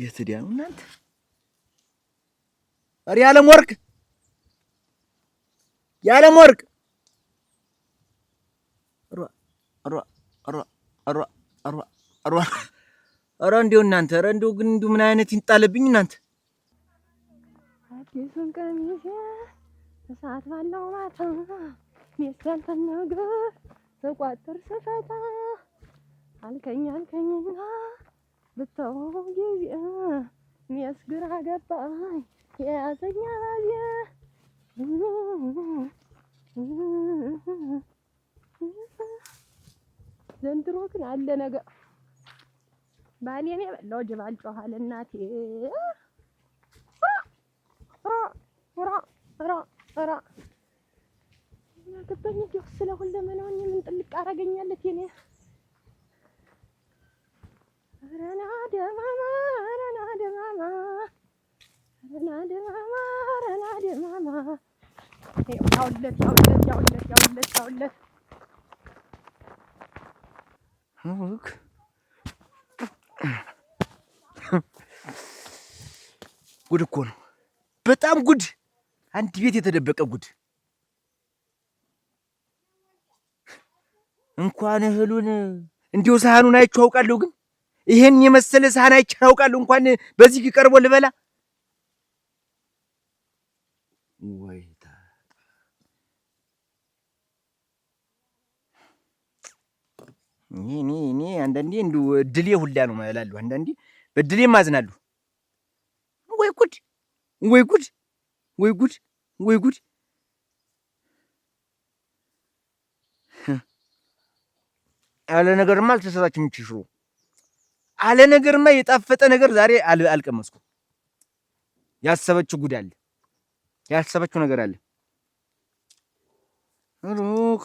የትዲያው እናንተ ኧረ የዓለም ወርቅ ኧረ እንደው እናንተ ኧረ እንደው ግን እንደው ምን አይነት ይንጣለብኝ እናንተ አዲሱን ቀሚስ እሳት ባለው ማታ ሚስጥንተን ነገር ስቋጥር ስፈታ አልከኝና ብተው ጊዜ እኔስ ግራ ገባኝ የያዘኝ አባዜ ዘንድሮ ግን አለ ነገር ባሌን የበላው ጅብ አልጮሃል እናቴ ራ ያገባኝ እንዲሁ ስለሁለመናውን ምን ጥልቅ አረገኛለት የኔ ረና ደማማ ያውለት ጉድ እኮ ነው በጣም ጉድ አንድ ቤት የተደበቀ ጉድ እንኳን እህሉን እንዲሁ ሳህኑን አይቼው አውቃለሁ ግን ይሄን የመሰለ ሳህን አይቼው አውቃለሁ እንኳን በዚህ ቀርቦ ልበላ ወይታ እኔ አንዳንዴ እንዲሁ እድሌ ሁላ ነው እላለሁ አንዳንዴ በእድሌም አዝናለሁ ወይ ጉድ አለ ነገርማ አልተሰራችም እቺ ሽሮ አለ ነገርማ የጣፈጠ ነገር ዛሬ አልቀመስኩም ያሰበችው ጉድ አለ ያሰበችው ነገር አለ ሩክ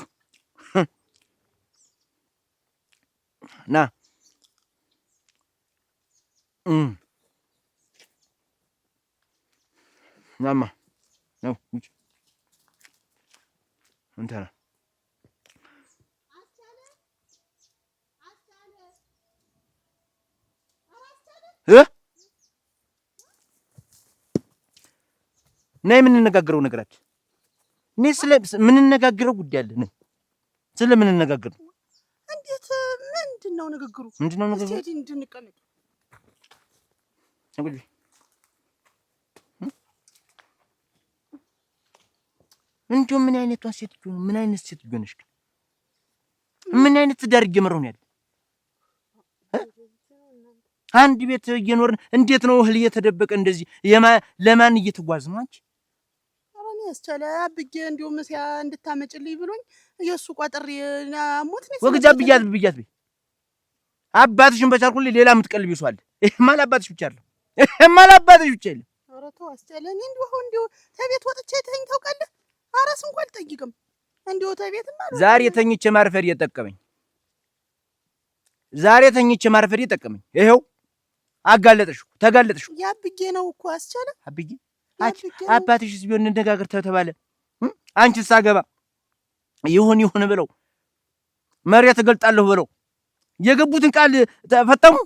ና ናማ ነው እንተና ነይ የምንነጋገረው ነገራችን ነይ ስለ የምንነጋገረው ጉዳይ አለ ነይ ስለ የምንነጋገረው እንዴት ምንድነው ንግግሩ እስቲ እንድንቀመጥ እንግዲህ እንዴው ምን አይነቷ ሴትዮ ነው ምን አይነት ሴትዮ ነሽ ምን አይነት ትዳር እየመረው ነው ያለ አንድ ቤት እየኖርን እንዴት ነው እህል እየተደበቀ እንደዚህ ለማን እየተጓዝ ነው አንቺ አባኔ ያስቻለ አብጌ እንዴው መስያ እንድታመጭልኝ ብሎኝ የሱ ቋጥሪ አሞት ነው ወግጃ ብያት አባትሽን በቻልኩልኝ ሌላ የምትቀልብ ይሷል ማል አባትሽ ብቻ አይደለም ማል አባትሽ ብቻ አይደለም ኧረ ተው አስቻለ እኔ እንዴው ተቤት ወጥቼ ተኝ ታውቃለህ አራስ እንኳን አልጠይቅም እንዴው ተቤት ማለት ዛሬ ተኝቼ ማርፈድ እየጠቀመኝ ይሄው አጋለጥሽ ተጋለጥሽ ያብጌ ነው እኮ አስቻለ አብጌ አባትሽስ ቢሆን እንነጋገር ተባለ አንቺስ አገባ ይሁን ብለው መሬት እገልጣለሁ ብለው የገቡትን ቃል ተፈተሙ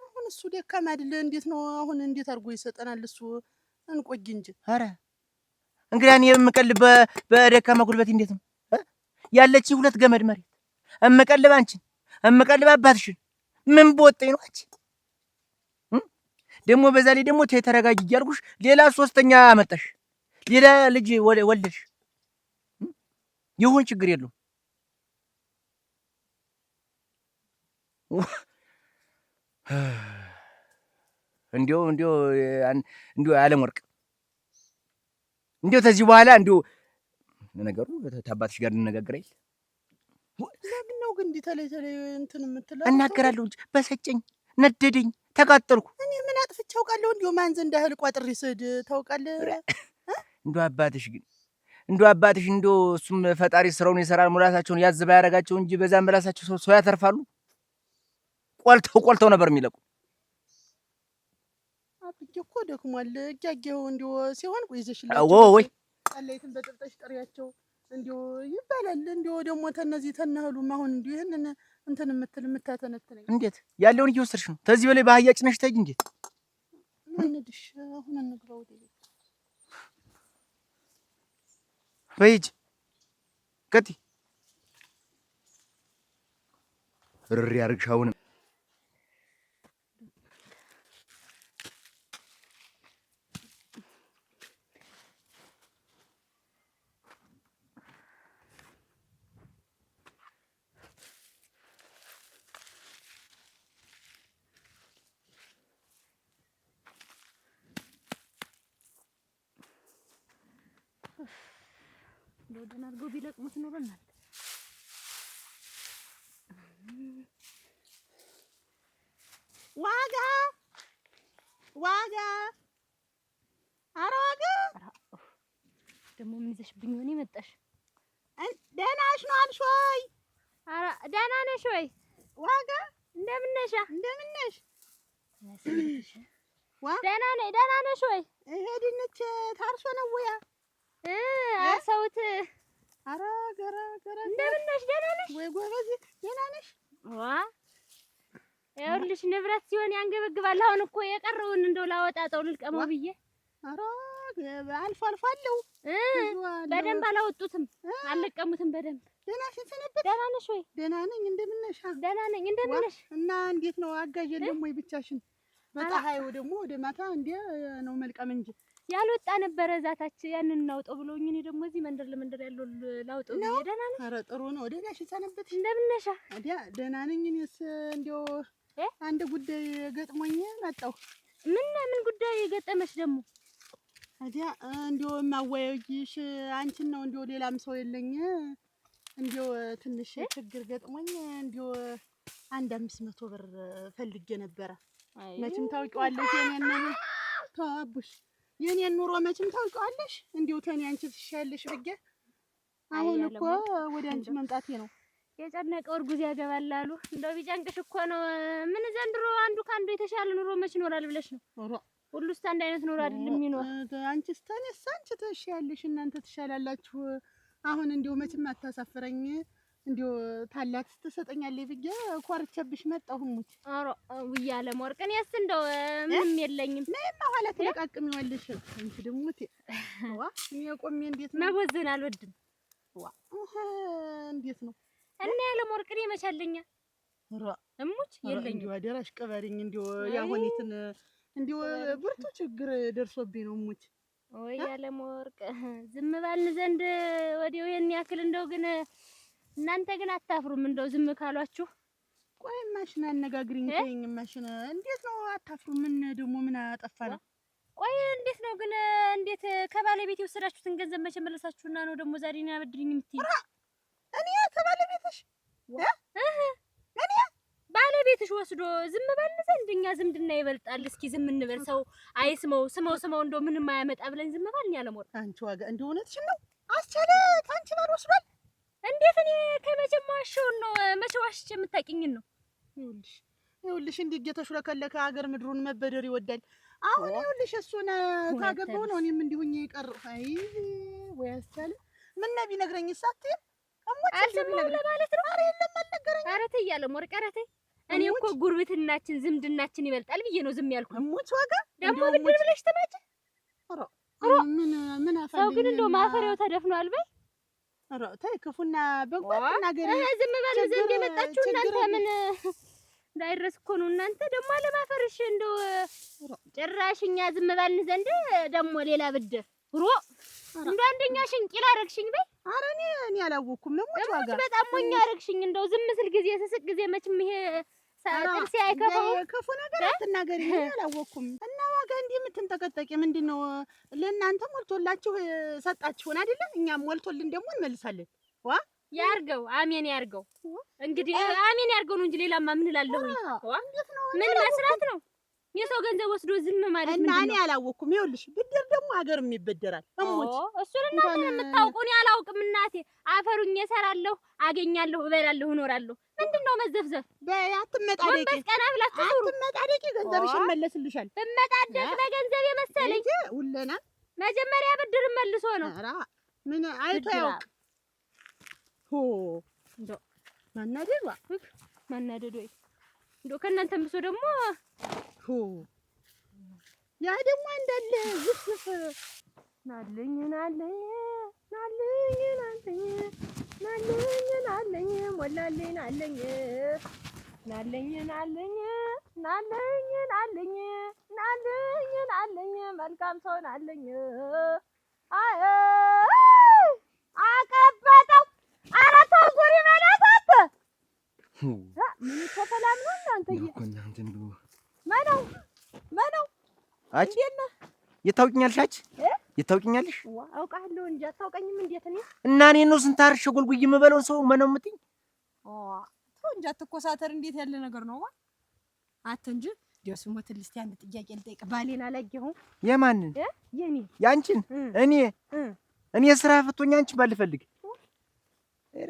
አሁን እሱ ደካማ አይደለ እንዴት ነው አሁን እንዴት አድርጎ ይሰጠናል እሱ እንቆይ እንጂ ኧረ እንግዲህ እኔ የምቀልብ በደካማ ጉልበት እንዴት ነው ያለች ሁለት ገመድ መሬት እምቀልብ አንቺን እምቀልብ አባትሽን ምን በወጣኝ ነው አንቺ ደግሞ በዛ ላይ ደግሞ ተረጋጊ እያልኩሽ ሌላ ሶስተኛ አመጣሽ ሌላ ልጅ ወለድሽ ይሁን ችግር የለውም እንዲሁ ዓለም ወርቅ እንዲሁ ከዚህ በኋላ እንዲሁ ነገሩ ታባትሽ ጋር እንነጋገር አይደል ለምን ነው ግን ተለይ እንትን የምትለው እናገራለሁ እንጂ በሰጨኝ ነደደኝ ተቃጠልኩ እኔ ምን አጥፍቼ አውቃለሁ እንዲሁ ማን ዘንድ እህል ቋጥሬ ስድ ታውቃለህ እንዲሁ አባትሽ እንዲሁ እሱም ፈጣሪ ስራውን ይሰራል ሙላታቸውን ያዝባ ያረጋቸው እንጂ በዛም በላሳቸው ሰው ያተርፋሉ ቆልተው ነበር የሚለቁ አብጌ እኮ ደክሟል እጃጌው እንዲሁ ሲሆን ቆይዘሽላ ወይ አለይትን በጥብጠሽ ጥሪያቸው እንዲሁ ይባላል። እንዲሁ ደግሞ ተነዚህ ተነህሉም አሁን እንዲሁ ይሄንን እንትን የምታተነትነኝ እንዴት ያለውን እየወሰድሽ ነው? ከዚህ በላይ ባህያ ጭነሽ ታጅ እንዴት እንድሽ አሁን እንግባው ወደ በይጅ ቀጥ ርሪ ያርግሻውን ደህና አድርገው ቢለቅሙት ኖሮ እናንተ ዋጋ ኧረ ዋጋ ደግሞ ምን ይዘሽብኝ ሆነ የመጣሽ? ደህና ነሽ ነው አልሽ ወይ? ኧረ ደህና ነሽ ወይ? ዋጋ እንደምን ነሽ? ደህና ነኝ። ደህና ነሽ ወይ? ይሄ ድንች ታርሶ ነው ወያ አርሰውት። ኧረ ገራ እንደምን ነሽ? ደህና ነሽ ወይ ጎበዝ? ደህና ነሽ? ዋ ይኸውልሽ ንብረት ሲሆን ያንገበግባል። አሁን እኮ የቀረውን እንደው ላወጣጣው ልልቀመው ብዬ። ኧረ አልፎ አለው በደንብ አላወጡትም፣ አልለቀሙትም በደንብ። ደህና ሰነበትሽ? ደህና ነሽ ወይ? ደህና ነኝ። እንደምን ነሽ? ደህና ነኝ። እንደምን ነሽ? እና እንዴት ነው አጋዥ የለም ወይ ብቻሽን? በፀሐዩ ደግሞ ወደ ማታ እንደ ነው መልቀም እንጂ ያልወጣ ነበረ ዛታች ያንን እናውጣው ብለውኝ እኔ ደግሞ እዚህ መንደር ለመንደር ያለው ላውጣው ብዬ። ደህና ነሽ? ኧረ ጥሩ ነው። ደህና ሰነበትሽ? እንደምን ነሽ? ደህና ነኝ። እኔስ እንደው አንድ ጉዳይ ገጥሞኝ መጣሁ። ምን ጉዳይ ገጠመሽ ደግሞ? እንደው የማወያይሽ አንቺን ነው። እንደው ሌላም ሰው የለኝ። እንደው ትንሽ ችግር ገጥሞኝ እንደው 500 ብር ፈልጌ ነበረ። መቼም ታውቂዋለሽ የኔን ኑሮ መቼም ታውቂዋለሽ። እንደው ተኔ አንቺ ትሻለሽ ብዬ አሁን እኮ ወደ አንቺ መምጣቴ ነው። የጨነቀው እርጉዝ ያገባል አሉ። እንደው ቢጨንቅሽ እኮ ነው። ምን ዘንድሮ አንዱ ካንዱ የተሻለ ኑሮ መች ይኖራል ብለሽ ነው? ሁሉስ አንድ አይነት ኑሮ አይደለም የሚኖር። አንቺስ ተነስ፣ አንቺ ትሻለሽ፣ እናንተ ትሻላላችሁ። አሁን እንደው መቼም አታሳፍረኝ። እንደው ታላት ትሰጠኛለህ ብዬ ኮርቸብሽ መጣሁ። ሙት አሮ ውያለ ወርቅን ያስ እንደው ምንም የለኝም። ነይማ ኋላ ትለቃቅሚዋለሽ። አንቺ ደግሞ እኔ ቆሜ እንዴት ነው መቦዘን አልወድም። እንዴት ነው እና ያለ ወርቅን የመቻለኛ እሙች የለኝም። እንደው አደራሽ ቀበሪኝ። እንደው ያሆኒትን እንደው ብርቱ ችግር ደርሶብኝ ነው ሙት። ወይ ያለ ወርቅ ዝም ባልን ዘንድ ወዲያው የኔ ያክል እንደው ግን እናንተ ግን አታፍሩም? እንደው ዝም ካሏችሁ ቆይ ማሽን አነጋግሪኝ። ተይኝ ማሽን እንዴት ነው አታፍሩም? ምን ደግሞ ምን አጠፋና? ቆይ እንዴት ነው ግን እንዴት ከባለቤት የወሰዳችሁትን ገንዘብ መቼ መለሳችሁና ነው ደግሞ ዛሬ ነው ያበድሪኝ የምትይኝ? እኔ ከባለቤትሽ እኔ ባለቤትሽ ወስዶ ዝም ባልን ዘንድ እኛ ዝምድና ይበልጣል። እስኪ ዝም እንበል። ሰው አይስመው ስመው እንደው ምንም አያመጣ ብለን ዝም ባልን ያለ ሞር አንቺ ዋጋ እንደው እውነትሽን ነው አስቻለ ታንቺ ባል ወስዷል። እንዴት እኔ ከመቼም ዋሽውን ነው? መቼ ዋሽቼ የምታውቂኝን ነው? ይኸውልሽ እንዲህ እየተሽለከለከ ሀገር ምድሩን መበደር ይወዳል። አሁን ይኸውልሽ እሱን ካገባው ነው እኔም እንዲሁኝ የቀረው። አይ ወይ አስቻለ ምን ነቢ ነግረኝ ሳትይ አሞች አልሰማሁም ለማለት ነው። ኧረ የለም አልነገረኝ። ኧረ ተይ ያለ ሞር ቀረተ። እኔ እኮ ጉርብትናችን ዝምድናችን ይበልጣል ብዬ ነው ዝም ያልኩት። አሞች ዋጋ ደግሞ ብድር ብለሽ ተማጭ። ኧረ ምን አፋልኝ። ሰው ግን እንደው ማፈሪያው ተደፍኗል በይ። ኧረ ተይ ክፉና በጎ አትናገሪ። ዝም ባል ዘንድ የመጣችሁ እናንተ ምን እንዳይረስ እኮ ነው። እናንተ ደግሞ አለማፈርሽ እንደው ጭራሽኛ ዝም ባልን ዘንድ ደግሞ ሌላ ብድር እንደው አንደኛ ሽንቂል አረግሽኝ በይ። ኧረ እኔ አላወኩም ነው ሞት ዋጋ በጣም ሞኝ አረግሽኝ። እንደው ዝም ስል ጊዜ ስስቅ ጊዜ መቼም ይሄ ጥርሴ አይከፋው። ክፉ ነገር አትናገሪ። እኔ አላወኩም። እና ዋጋ እንዲህ የምትንጠቀጠቂ ምንድነው? ለእናንተ ሞልቶላችሁ ሰጣችሁን አይደለ? እኛም ሞልቶልን ደግሞ እንመልሳለን። ያርገው አሜን ያርገው። እንግዲህ አሜን ያርገው ነው እንጂ ሌላማ ምን እላለሁ? ምን መስራት ነው? የሰው ገንዘብ ወስዶ ዝም ማለት እና እኔ አላወኩም። ይኸውልሽ ብድር ደግሞ ሀገርም ይበደራል። እሞች እሱን እናንተ የምታውቁ እኔ አላውቅም። እናቴ አፈሩኝ እሰራለሁ፣ አገኛለሁ፣ እበላለሁ፣ እኖራለሁ። ምንድነው መዘፍዘፍ? አትመጣደቂ፣ ቀና ብላችሁ ዙሩ። አትመጣደቂ፣ ገንዘብሽ ይመለስልሻል። ብመጣደቅ በገንዘብ የመሰለኝ ሁለና መጀመሪያ ብድር መልሶ ነው። ምን አይቶ ያውቅ እንደው ማናደዷ እንደው ከእናንተም ብሶ ደግሞ ያ ደግሞ እንዳለ ውስፍ ናለኝ ሞላልኝ ናለኝ መልካም ሰው ናለኝ አይ አቀበጠው ኧረ ተው ዞሪ መላታት ምን ተፈላም ነው እናንተ ማነው አጭ የታውቂኛለሽ የታውቂኛለሽ አውቃለሁ እንጂ አታውቀኝም እንዴት እኔ እና እኔ ነው ስንታር ሸጎልጉይ የምበለው ሰው ማነው የምትይኝ ተው እንጂ አትኮሳተር እንዴት ያለ ነገር ነው አትንጂ ዲዮስ ሞትል እስቲ አንድ ጥያቄ ልጠይቅ ባሌን አላየኸውም የማንን የኔ ያንቺን እኔ ስራ ፈቶኛ አንቺ ባልፈልግ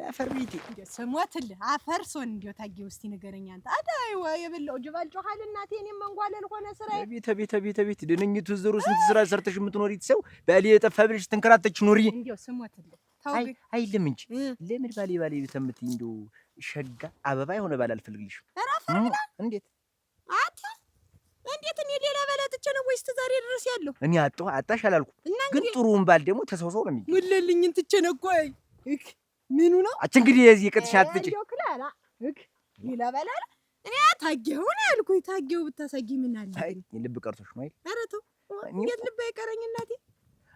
አፈር ቤቴ ስሞትል አፈርሶን እንዴው ታጊው እስቲ ንገረኝ አንተ አዳይ ወይ የበለው ጅባል ጮሃል እናቴ እኔም መንጓለል ሆነ ስራዬ ቤት ድንኝቱ ዝሩ ስንት ስራ ሰርተሽ የምትኖሪ ሰው ባሌ የጠፋ ብለሽ ትንከራተች ኑሪ እንዴው ስሞትል ታው አይልም እንጂ ለምን ባሌ ተምትይ እንደው ሸጋ አበባ የሆነ ባል አልፈልግልሽ እንዴት እንዴት እኔ ሌላ በላጥቼ ነው ወይስ ዛሬ ድረስ ያለው እኔ አጣሽ አላልኩም ግን ጥሩውን ባል ደግሞ ተሰውሰው ነው የሚገኝ ሙለልኝን ትቼ ነው ቆይ ምኑ ነው አች እንግዲህ የዚህ ቅጥሽ አትጭ ክላላ ሌላ በላላ እኔ ታጌው ነው ያልኩኝ ታጌው ብታሳጊ ምን አለ አይ ልብ ቀርቶሽ ነው አይደል ኧረ ተው እንዴት ልብ አይቀረኝ እናቴ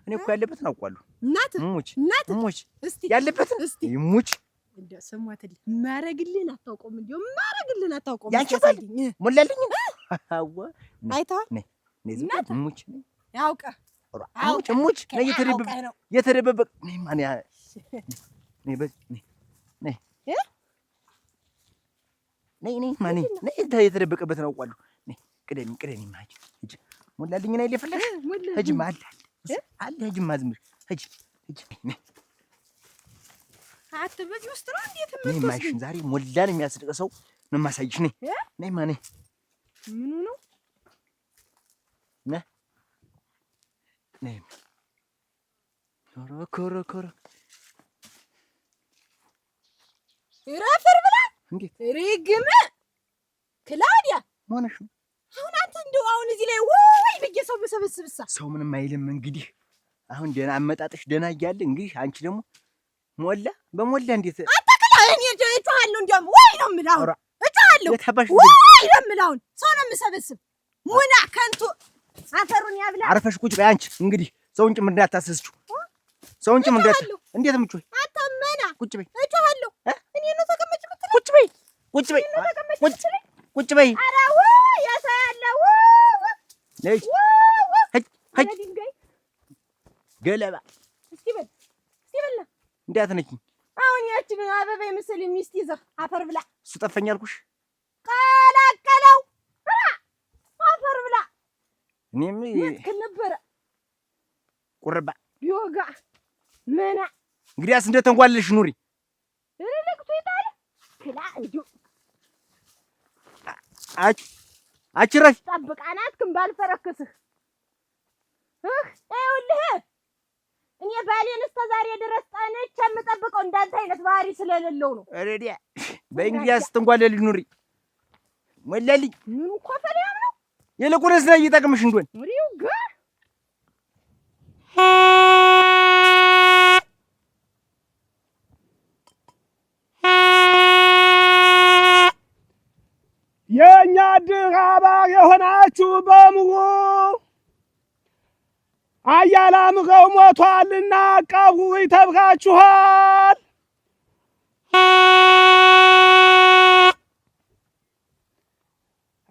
እኔ እኮ ያለበትን አውቃለሁ ሙች እስቲ ያለበትን ሙች እንደ ሰማተል ማረግልን አታውቀውም ያንቺ ሞላልኝ አዋ አይታ ነይ ሙች ያውቃ ሙች ነይ የተደበበ ነይ ማን ያ ነይ ማን የተደበቀበትን አውቃለሁ ነይ ቅደሚ ማጂ እጅ ሞላልኝ ነይ ለፈለሽ እጅ ማል አለ እጅ ማዝምር እጅ ነይ አትበዚህ ውስጥ ነው እንዴት ነይ ማሽን ዛሬ ሞላን የሚያስደቀሰው ነው ማሳይሽ ነይ ማን ምኑ ነው ነይ ኮሮ ይራፈር ብላ እንዴት ሪግም ክላዲያ ሆነሽ ነው አሁን አንተ እንደው አሁን እዚህ ላይ ወይ በየሰው በሰበስብሳ ሰው ምንም አይልም እንግዲህ አሁን ደህና አመጣጥሽ ደህና እያለ እንግዲህ አንቺ ደግሞ በሞላ እንዴት አታከላ እኔ እጮሃለሁ እንደውም ወይ ነው የምልህ እጮሃለሁ ወይ ነው የምልህ አሁን ሰው ነው የምሰበስብ ሙና ከንቱ አፈሩን ያብላ አረፈሽ ቁጭ በይ አንቺ እንግዲህ ሰውን ጭምር እንዳታሰስችው ሰውን ጭምር እንዴት የምትጮይ አታመና ቁጭ በይ እጮሃለሁ እኔ ነው ተቀመጭ ብትል ቁጭ በይ ኧረ ወይ ያሳያለሁ ነይ ገለባ እስኪ በል እንዳትነኪኝ አሁን ያችን አበባ የመሰለ ሚስት ይዘህ አፈር ብላ እሱ ጠፈኝ አልኩሽ ቀላቀለው አፈር ብላ እኔም ከነበረ ቁርባ ቢወጋ መና እንግዲያስ እንደተንጓለሽ ኑሪ ለቅቶ ይጣለ ክላ እንዴ አችረሽ ጠብቃናት ክንባል ፈረክስህ ይኸውልህ እኔ ባሌን እስከ ዛሬ ድረስ ጠንቼ የምጠብቀው እንዳንተ አይነት ባህሪ ስለሌለው ነው አረዲያ በእንግዲያስ ተንጓለል ኑሪ ሞላልኝ ምኑ ኮፈሪያም ነው የለቁንስ ላይ ይጠቅምሽ እንደሆነ ወዲው ጋ የኛ ድራባ የሆናችሁ በሙሉ አያላምረው ሞቷልና ቀብሩ ይተብራችኋል።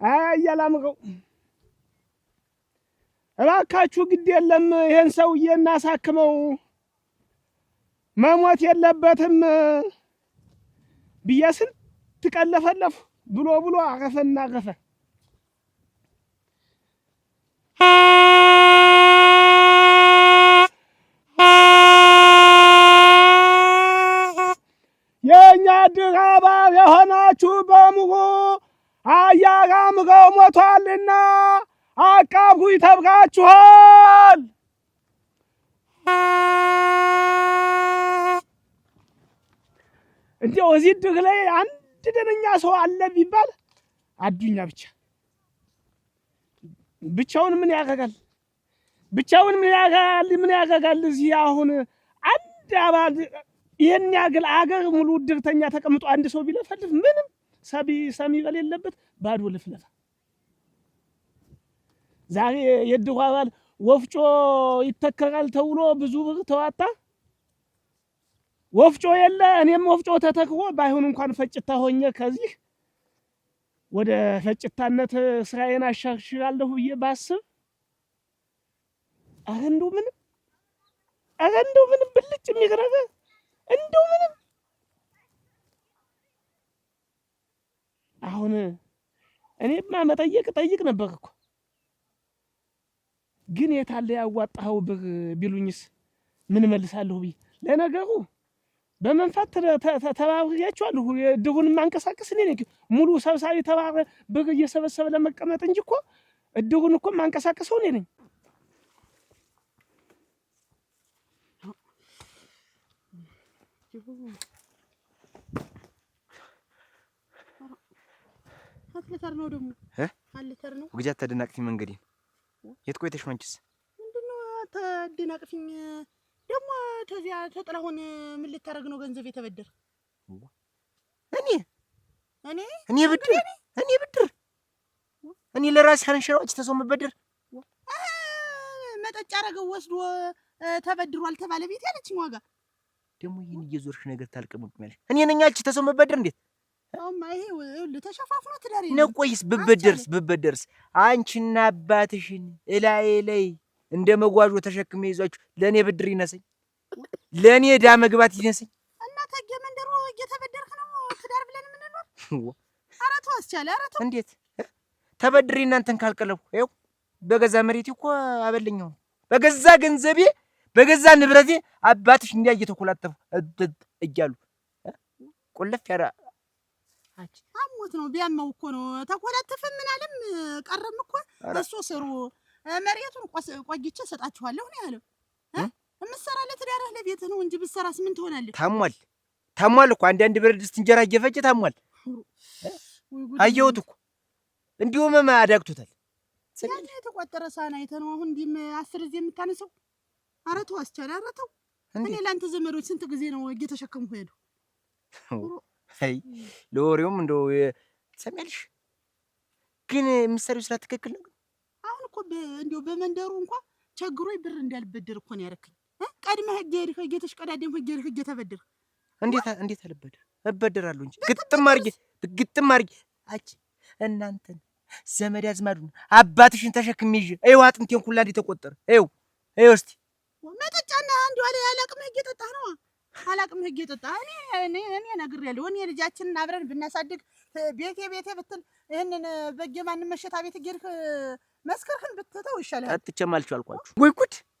አያላምረው እባካችሁ ግድ የለም ይሄን ሰውዬ እናሳክመው መሞት የለበትም ብዬ ስንት ቀለፈለፉ ብሎ አረፈና አረፈ። የኛ ድራባ የሆናችሁ በሙሉ አያላምረው ሞቷልና አቃብሩ ይተብራችኋል። እንዲያው እዚህ ድግ ላይ አንድ ደነኛ ሰው አለ ቢባል አዱኛ ብቻ። ብቻውን ምን ያደርጋል? ብቻውን ምን ያደርጋል? እዚህ አሁን አንድ አባል ይሄን ያገል አገር ሙሉ ድርተኛ ተቀምጦ አንድ ሰው ቢለፈልፍ ምንም ሰሚ በሌለበት ባዶ ልፍለፋ። ዛሬ የድሩ አባል ወፍጮ ይተከራል ተብሎ ብዙ ብር ተዋጣ። ወፍጮ የለ። እኔም ወፍጮ ተተክሮ ባይሆን እንኳን ፈጭታ ሆኜ ከዚህ ወደ ፈጭታነት ስራዬን አሻሽላለሁ ብዬ ባስብ ኧረ እንደው ምንም ብልጭ የሚገረገ እንደው ምንም አሁን እኔማ ጠይቅ ነበር እኮ ግን የታለ ያዋጣኸው ብር ቢሉኝስ ምን መልሳለሁ ብዬ ለነገሩ በመንፋት ተባብሬያቸዋለሁ። ድሩን ማንቀሳቀስ እኔ ነኝ። ሙሉ ሰብሳቢ ተባረ ብር እየሰበሰበ ለመቀመጥ እንጂ እኮ ድሩን እኮ ማንቀሳቀሰው እኔ ነኝ። አትለተር ነው ደግሞ አትለተር ነው ወግጃ ተደናቅፊ መንገዴ የት ቆይተሽ ነው አንቺስ? ምንድነው ተደናቅፊኝ? ደግሞ ተዚያ ተጥላሁን ምን ልታረግ ነው ገንዘብ የተበደር? እኔ ብድር እኔ ለራሴ አንሽራዎች ተሰው መበደር መጠጫ አረገው ወስዶ ተበድሯል ተባለ ቤት ያለችኝ ዋጋ ደግሞ ይሄን እየዞርሽ ነገር ታልቀምቅኛለሽ። እኔ ነኝ አንቺ ተሰው መበደር እንዴት? አሁንማ ይሄ ተሸፋፍኖ ትዳር ነው። ቆይስ ብበደርስ አንቺና አባትሽን እላዬ ላይ እንደ መጓዦ ተሸክሜ ይዟችሁ ለኔ ብድር ይነሰኝ፣ ለኔ ዕዳ መግባት ይነሰኝ። እና ታገ መንደሩ እየተበደርክ ነው ትዳር ብለን የምንኖር? ኧረ ተው አስቻለ፣ ኧረ ተው። እንዴት ተበድሬ እናንተን ካልቀለብኩ ይኸው በገዛ መሬቴ እኮ አበለኛው፣ በገዛ ገንዘቤ በገዛ ንብረቴ አባትሽ እንዲያ እየተኮላተፉ እያሉ ቆለፍ ያራ አሞት ነው ቢያመው እኮ ነው ተኮላተፈ። ምን አለም ቀረም እኮ እሱ ስሩ መሬቱን ቆይቼ ሰጣችኋለሁ ነው ያለው። እምሰራ ለትዳርህ ለቤትህ ነው እንጂ ብትሰራስ ምን ትሆናለህ? ታሟል እኮ አንዳንድ ብረት ድስት እንጀራ እየፈጨ ታሟል። አየሁት እኮ እንዲሁም አዳግቶታል። ያን የተቋጠረ ሳህን አይተህ ነው አሁን እንዲህም 10 ጊዜ የምታነሳው? ኧረ ተው አስቻለ፣ ኧረ ተው። እኔ ለአንተ ዘመዶች ስንት ጊዜ ነው እየተሸከምኩ ሄዱ። አይ ለወሬውም እንደው ሰሚያልሽ ግን የምትሰሪው ስራ ትክክል ነው። አሁን እኮ እንዲያው በመንደሩ እንኳን ቸግሮኝ ብር እንዳልበደር እኮ ነው ያደረከኝ። ቀድመህ ሄድህ እየተሽቀዳደምክ ሄድህ እየተበደርክ እንዴት አልበደር? እበደራለሁ እንጂ ግጥም አድርጌ አች እናንተን ዘመድ አዝማዱን አባትሽን ተሸክሜ ይዤ ይኸው አጥንቴን ሁላ እንዴ ተቆጠረ። ይኸው እስቲ መጠጫና አንዱ አለ አላቅምህ እየጠጣህ ነው። አላቅምህ እየጠጣህ እኔ ነግሬያለሁ። እኔ ልጃችንን አብረን ብናሳድግ ቤቴ ብትል ይሄንን በየማንም መሸታ ቤት እየሄድክ መስከርህን ብትተው ይሻላል። አጥቼም አልቻልኳችሁ።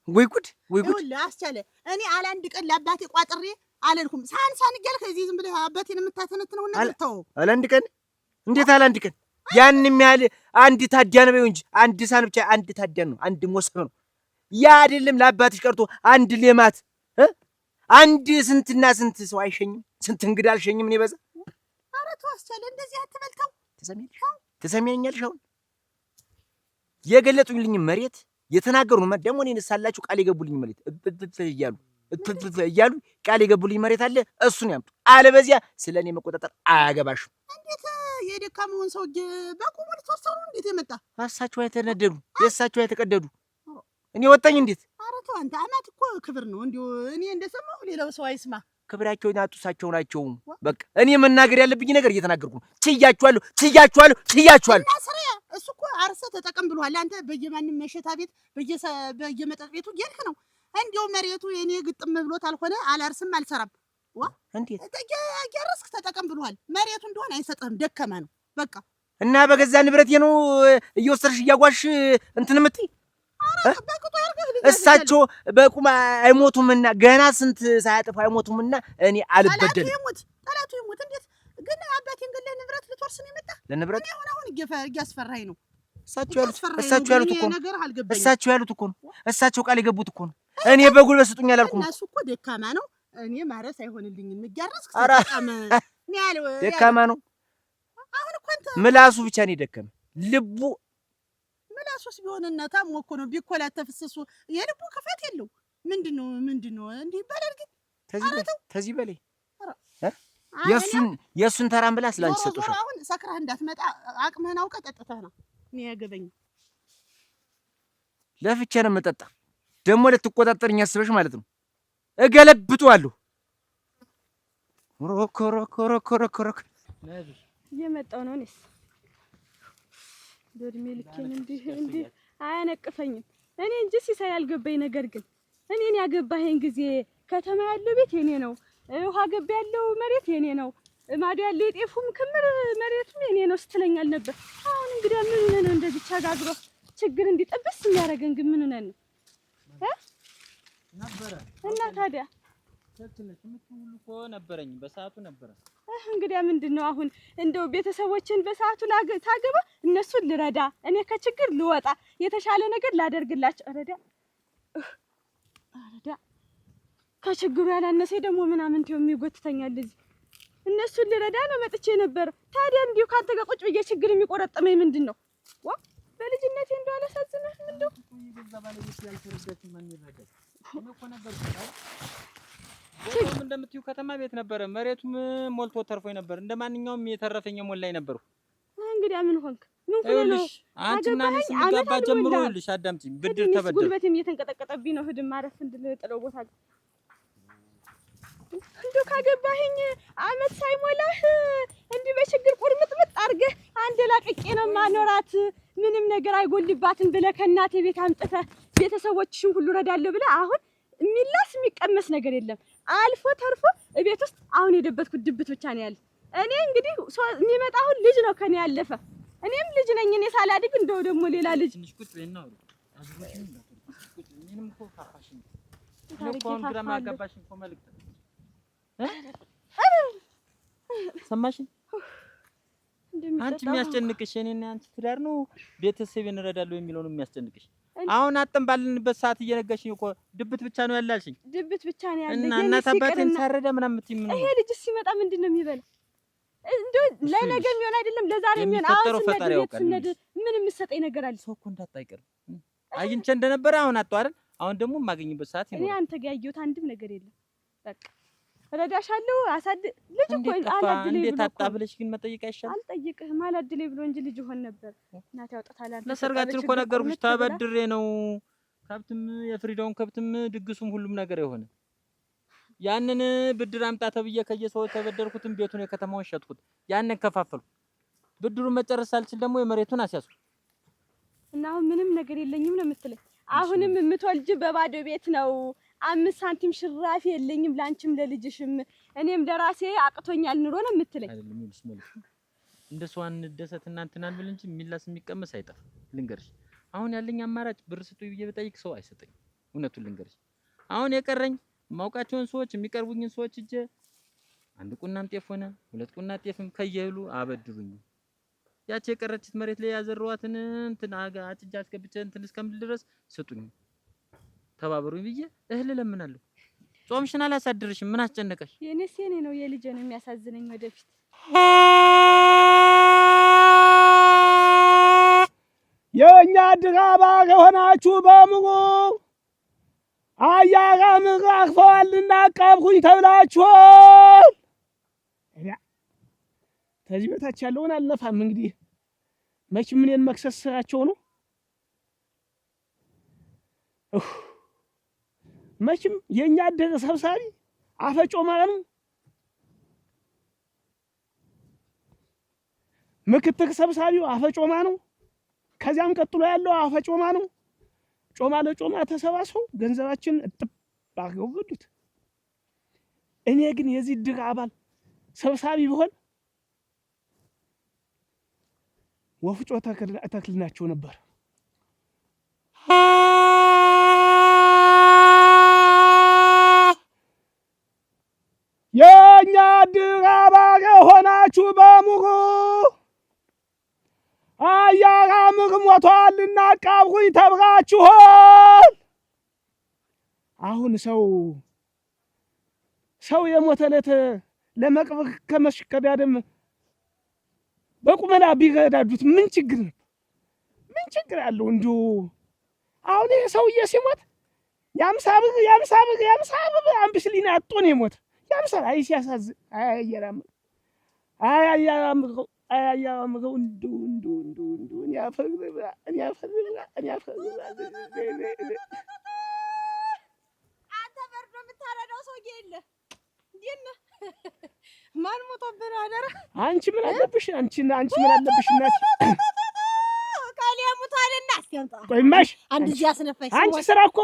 ወይ ጉድ አስቻለ። እኔ አላንድ ቀን ለአባቴ ቋጥሬ አለልኩም ሳን እያልክ እዚህ ዝም ብለህ አባቴን የምታተነትነው ነገር ተው። አላንድ ቀን እንዴት አላንድ ቀን? ያንም ያህል አንድ ታዲያን ነው እንጂ አንድ ሳን ብቻ አንድ ታዲያን ነው፣ አንድ ሞሰብ ነው። ያ አይደለም ለአባትሽ ቀርቶ አንድ ሌማት አንድ ስንትና ስንት ሰው አይሸኝም? ስንት እንግዳ አልሸኝም እኔ በዛ። ኧረ ተው አስቻለ፣ እንደዚህ አትበልተው። ትሰሚያለሽ? አሁን የገለጡልኝ መሬት የተናገሩ ነው ደግሞ እኔን ሳላችሁ ቃል የገቡልኝ መሬት እያሉ ቃል የገቡልኝ መሬት አለ። እሱን ያምጡ፣ አለበዚያ ስለኔ መቆጣጠር አያገባሽም። እንዴት የደካመውን ሰው በቁሙ ልትወርሰው ነው? እንዴት የመጣ እሳቸው አይተነደዱ የእሳቸው አይተቀደዱ እኔ ወጣኝ እንዴት? ኧረ ተው አንተ። አማት እኮ ክብር ነው። እንዲሁ እኔ እንደሰማሁ ሌላው ሰው አይስማ። ክብራቸውን ያጡ እሳቸው ናቸው። በቃ እኔ መናገር ያለብኝ ነገር እየተናገርኩ ነው። ችያችኋለሁ። እና ስሬ እሱ እኮ አርሰህ ተጠቀም ብሏል። አንተ በየማንም መሸታ ቤት በየመጠጥ ቤቱ እየሄድክ ነው። እንዲሁ መሬቱ የኔ ግጥም ብሎት አልሆነ አላርስም አልሰራም። እንዴት እያረስክ ተጠቀም ብሏል። መሬቱ እንደሆነ አይሰጥህም፣ ደከመ ነው በቃ። እና በገዛ ንብረቴ ነው እየወሰድሽ እያጓሽ እንትን የምትይ? እሳቸው በቁም አይሞቱምና ገና ስንት ሳያጠፋ አይሞቱምና እኔ አልበደልም። ጠላቱ ይሞት። እንዴት ግን አባቴን ገለህ ንብረት ልትወርስ ነው የመጣ? ለንብረት አሁን እያስፈራኝ ነው። እሳቸው ያሉት እኮ ነው። እሳቸው ቃል የገቡት እኮ ነው። እኔ በጉልበት ስጡኝ አላልኩም። እሱ እኮ ደካማ ነው። እኔ ማረስ አይሆንልኝም እያረስክ ደካማ ነው። አሁን እኮ አንተ ምላሱ ብቻ ነው የደከመ ልቡ ምላሱስ ቢሆንና ታሞ እኮ ነው ቢኮላተፍስ እሱ የልቡ ክፋት የለው ምንድነው እንዲህ ይባላል ግን ተዚህ በላይ የሱን ተራም ብላ ስላንቺ ሰጥቶሻል አሁን ሰክራህ እንዳትመጣ አቅምህን አውቀህ ጠጥተህ ነው እኔ ያገበኝ ለፍቼ ነው የምጠጣ ደግሞ ልትቆጣጠርኝ አስበሽ ማለት ነው እገለብጠዋለሁ ሮክ እየመጣሁ ነው እኔስ በእድሜ ልኬን እንዲህ አያነቅፈኝም እኔ እንጂ ሲሳይ ያልገባኝ ነገር ግን እኔን ያገባኸኝ ጊዜ ከተማ ያለው ቤት የኔ ነው ውሃ ገብ ያለው መሬት የኔ ነው ማዶ ያለው የጤፉም ክምር መሬቱም የኔ ነው ስትለኛል ነበር አሁን እንግዲህ ምን ነው እንደዚህ ቻጋግሮ ችግር እንዲጠብስ የሚያደርገን ግን ምን ነን ነበረ እና ታዲያ ተክለሽ ምትውሉ እኮ ነበረኝ በሰዓቱ ነበረ እንግዲህ ምንድነው አሁን እንደው ቤተሰቦችን በሰዓቱ ታገባ እነሱን ልረዳ እኔ ከችግር ልወጣ የተሻለ ነገር ላደርግላቸው አረዳ ከችግሩ ያላነሰ ደግሞ ምናምን ተው የሚጎትተኛል እዚህ እነሱን ልረዳ ነው መጥቼ ነበር ታዲያ እንዲሁ ካንተ ጋር ቁጭ ብዬ ችግር የሚቆረጥመኝ ምንድነው ዋ በልጅነቴ እንደው አላሳዝነህም እንደው ይገዛ ባለቤት ያልተረዳች ማን ይረዳል እኔ እኮ ነበርኩ እንደምትዩ ከተማ ቤት ነበረ መሬቱም ሞልቶ ተርፎኝ ነበር እንደማንኛውም የተረፈኝ ሞላይ ነበርኩ እንግዲህ ምን ሆንክ ምን ሆነህ አንቺና እኔ ስንጋባ ጀምሮ ልሽ አዳምጪኝ ብድር ተበደረ ጉልበቴም እየተንቀጠቀጠብኝ ነው ህድም ማረፍ እንድልጥለው ቦታ እንደው ካገባኸኝ አመት ሳይሞላህ እንዲህ በችግር ቁርምጥምጥ አድርገህ አንድ ላቅቄ ነው ማኖራት ምንም ነገር አይጎልባትም ብለህ ከእናቴ ቤት አምጥተህ ቤተሰቦችሽን ሁሉ ረዳለሁ ብለህ አሁን የሚላስ የሚቀመስ ነገር የለም አልፎ ተርፎ ቤት ውስጥ አሁን የደበትኩት ድብት ብቻ ነው ያለ እኔ እንግዲህ የሚመጣው ልጅ ነው ከኔ ያለፈ እኔም ልጅ ነኝ እኔ ሳላድግ እንደው ደግሞ ሌላ ልጅ ቁጭ በይና አዝሮሽን ቁጭ ምንም እኮ ካፋሽን ለቆን ግራማ አጋባሽን እኮ መልክት ሰማሽኝ አንቺ የሚያስጨንቅሽ እኔና አንቺ ትዳር ነው ቤተሰቤን እረዳለሁ የሚለው ነው የሚያስጨንቅሽ አሁን አጥም ባልንበት ሰዓት እየነገርሽኝ እኮ ድብት ብቻ ነው ያላልሽኝ ድብት ብቻ ነው ያለኝ እና እናት አባቴን ሳረዳ ምናምን የምትይም ነው ይሄ ልጅ ሲመጣ ምንድነው የሚበላ እንደው ለነገ የሚሆን አይደለም ለዛሬ የሚሆን አሁን ፈጣሪ ያውቃል ምን የምትሰጠኝ ነገር አለ ሰው እኮ እንዳጣይቀር አግኝቼ እንደነበረ አሁን አጣው አይደል አሁን ደግሞ የማገኝበት ሰዓት ይኖር እኔ አንተ ጋር ያየሁት አንድም ነገር የለም በቃ ረዳሻለሁ አሳድ ልጅ እኮ አላድልኝ ብሎ ታጣብለሽ ግን መጠየቅ አይሻልም አልጠይቅህም አላድልኝ ብሎ እንጂ ልጅ ሆነ ነበር እናት ያውጣታል አንተ ለሰርጋችን እኮ ነገርኩሽ ተበድሬ ነው ከብትም የፍሪዳውን ከብትም ድግሱም ሁሉም ነገር የሆነ ያንን ብድር አምጣ ተብዬ ከየሰው ተበደርኩትም ቤቱን የከተማውን ሸጥኩት ያንን ከፋፈልኩ ብድሩን መጨረስ አልችል ደግሞ የመሬቱን አስያዝኩ እና አሁን ምንም ነገር የለኝም ነው የምትለኝ አሁንም የምትወልጅ በባዶ ቤት ነው 5 ሳንቲም ሽራፊ የለኝም ላንቺም ለልጅሽም እኔም ለራሴ አቅቶኛል ኑሮ ነው የምትለኝ አይደለም ይልስ ማለት እንደሷን እንደሰት እናንተና አንብል እንጂ ሚላስ የሚቀመስ አይጠፋ ልንገርሽ አሁን ያለኝ አማራጭ ብር ስጡኝ ብዬ በጠይቅ ሰው አይሰጠኝ እውነቱን ልንገርሽ አሁን የቀረኝ ማውቃቸውን ሰዎች የሚቀርቡኝን ሰዎች እጄ አንድ ቁናም ጤፍ ሆነ 2 ቁና ጤፍም ከየህሉ አበድሩኝ ያቺ የቀረችት መሬት ላይ ያዘራዋትን እንትን አጭጃ አስገብቼ እንትን እስከምል ድረስ ስጡኝ ተባበሩኝ ብዬ እህል ለምናለሁ ጾምሽን አላሳድርሽም ምን አስጨነቀሽ የኔስ የኔ ነው የልጄ ነው የሚያሳዝነኝ ወደፊት የኛ ድጋባ ከሆናችሁ በሙሉ አያጋ ምራክፈዋልና አቃብኩኝ ተብላችኋል ከዚህ በታች ያለውን አልነፋም እንግዲህ መቼም እኔን መክሰስ ስራቸው ነው መቼም የኛ አደረ ሰብሳቢ አፈጮማ ነው ምክትል ሰብሳቢው አፈጮማ ነው ከዚያም ቀጥሎ ያለው አፈጮማ ነው ጮማ ለጮማ ተሰባስበው ገንዘባችን እጥብ አድርገው ወዱት እኔ ግን የዚህ ድር አባል ሰብሳቢ ቢሆን ወፍጮ ተክልናቸው ነበር የኛ ድር አባል ሆናችሁ በሙሉ አያራ ምር ሞቷልና አቃብሩኝ ተብራችኋል አሁን ሰው ሰው የሞተለት ለመቅበር ከመሽቀዳደም በቁመና ቢረዳዱት ምን ችግር ነው? ምን ችግር አለው? እንዲሁ አሁን ይሄ ሰውዬ ሲሞት የአምሳ ብር አምብስሊን አጥቶ ነው የሞተ። የአምሳ አይ ሲያሳዝን፣ አያያምረው እንዲሁ እኔ አፈር ብላ አንተ በርዶ የምታረዳው ሰውዬ የለ እንዴት ነህ? ማን ሞቶብህ ነው? አደራ አንቺ ምን አለብሽ? አንቺ ምን አለብሽ እናቴ? ካሊ ሙታልና አስቀምጣ ቆይማሽ አንድ እዚህ አስነፋኝ። አንቺ ስራ እኮ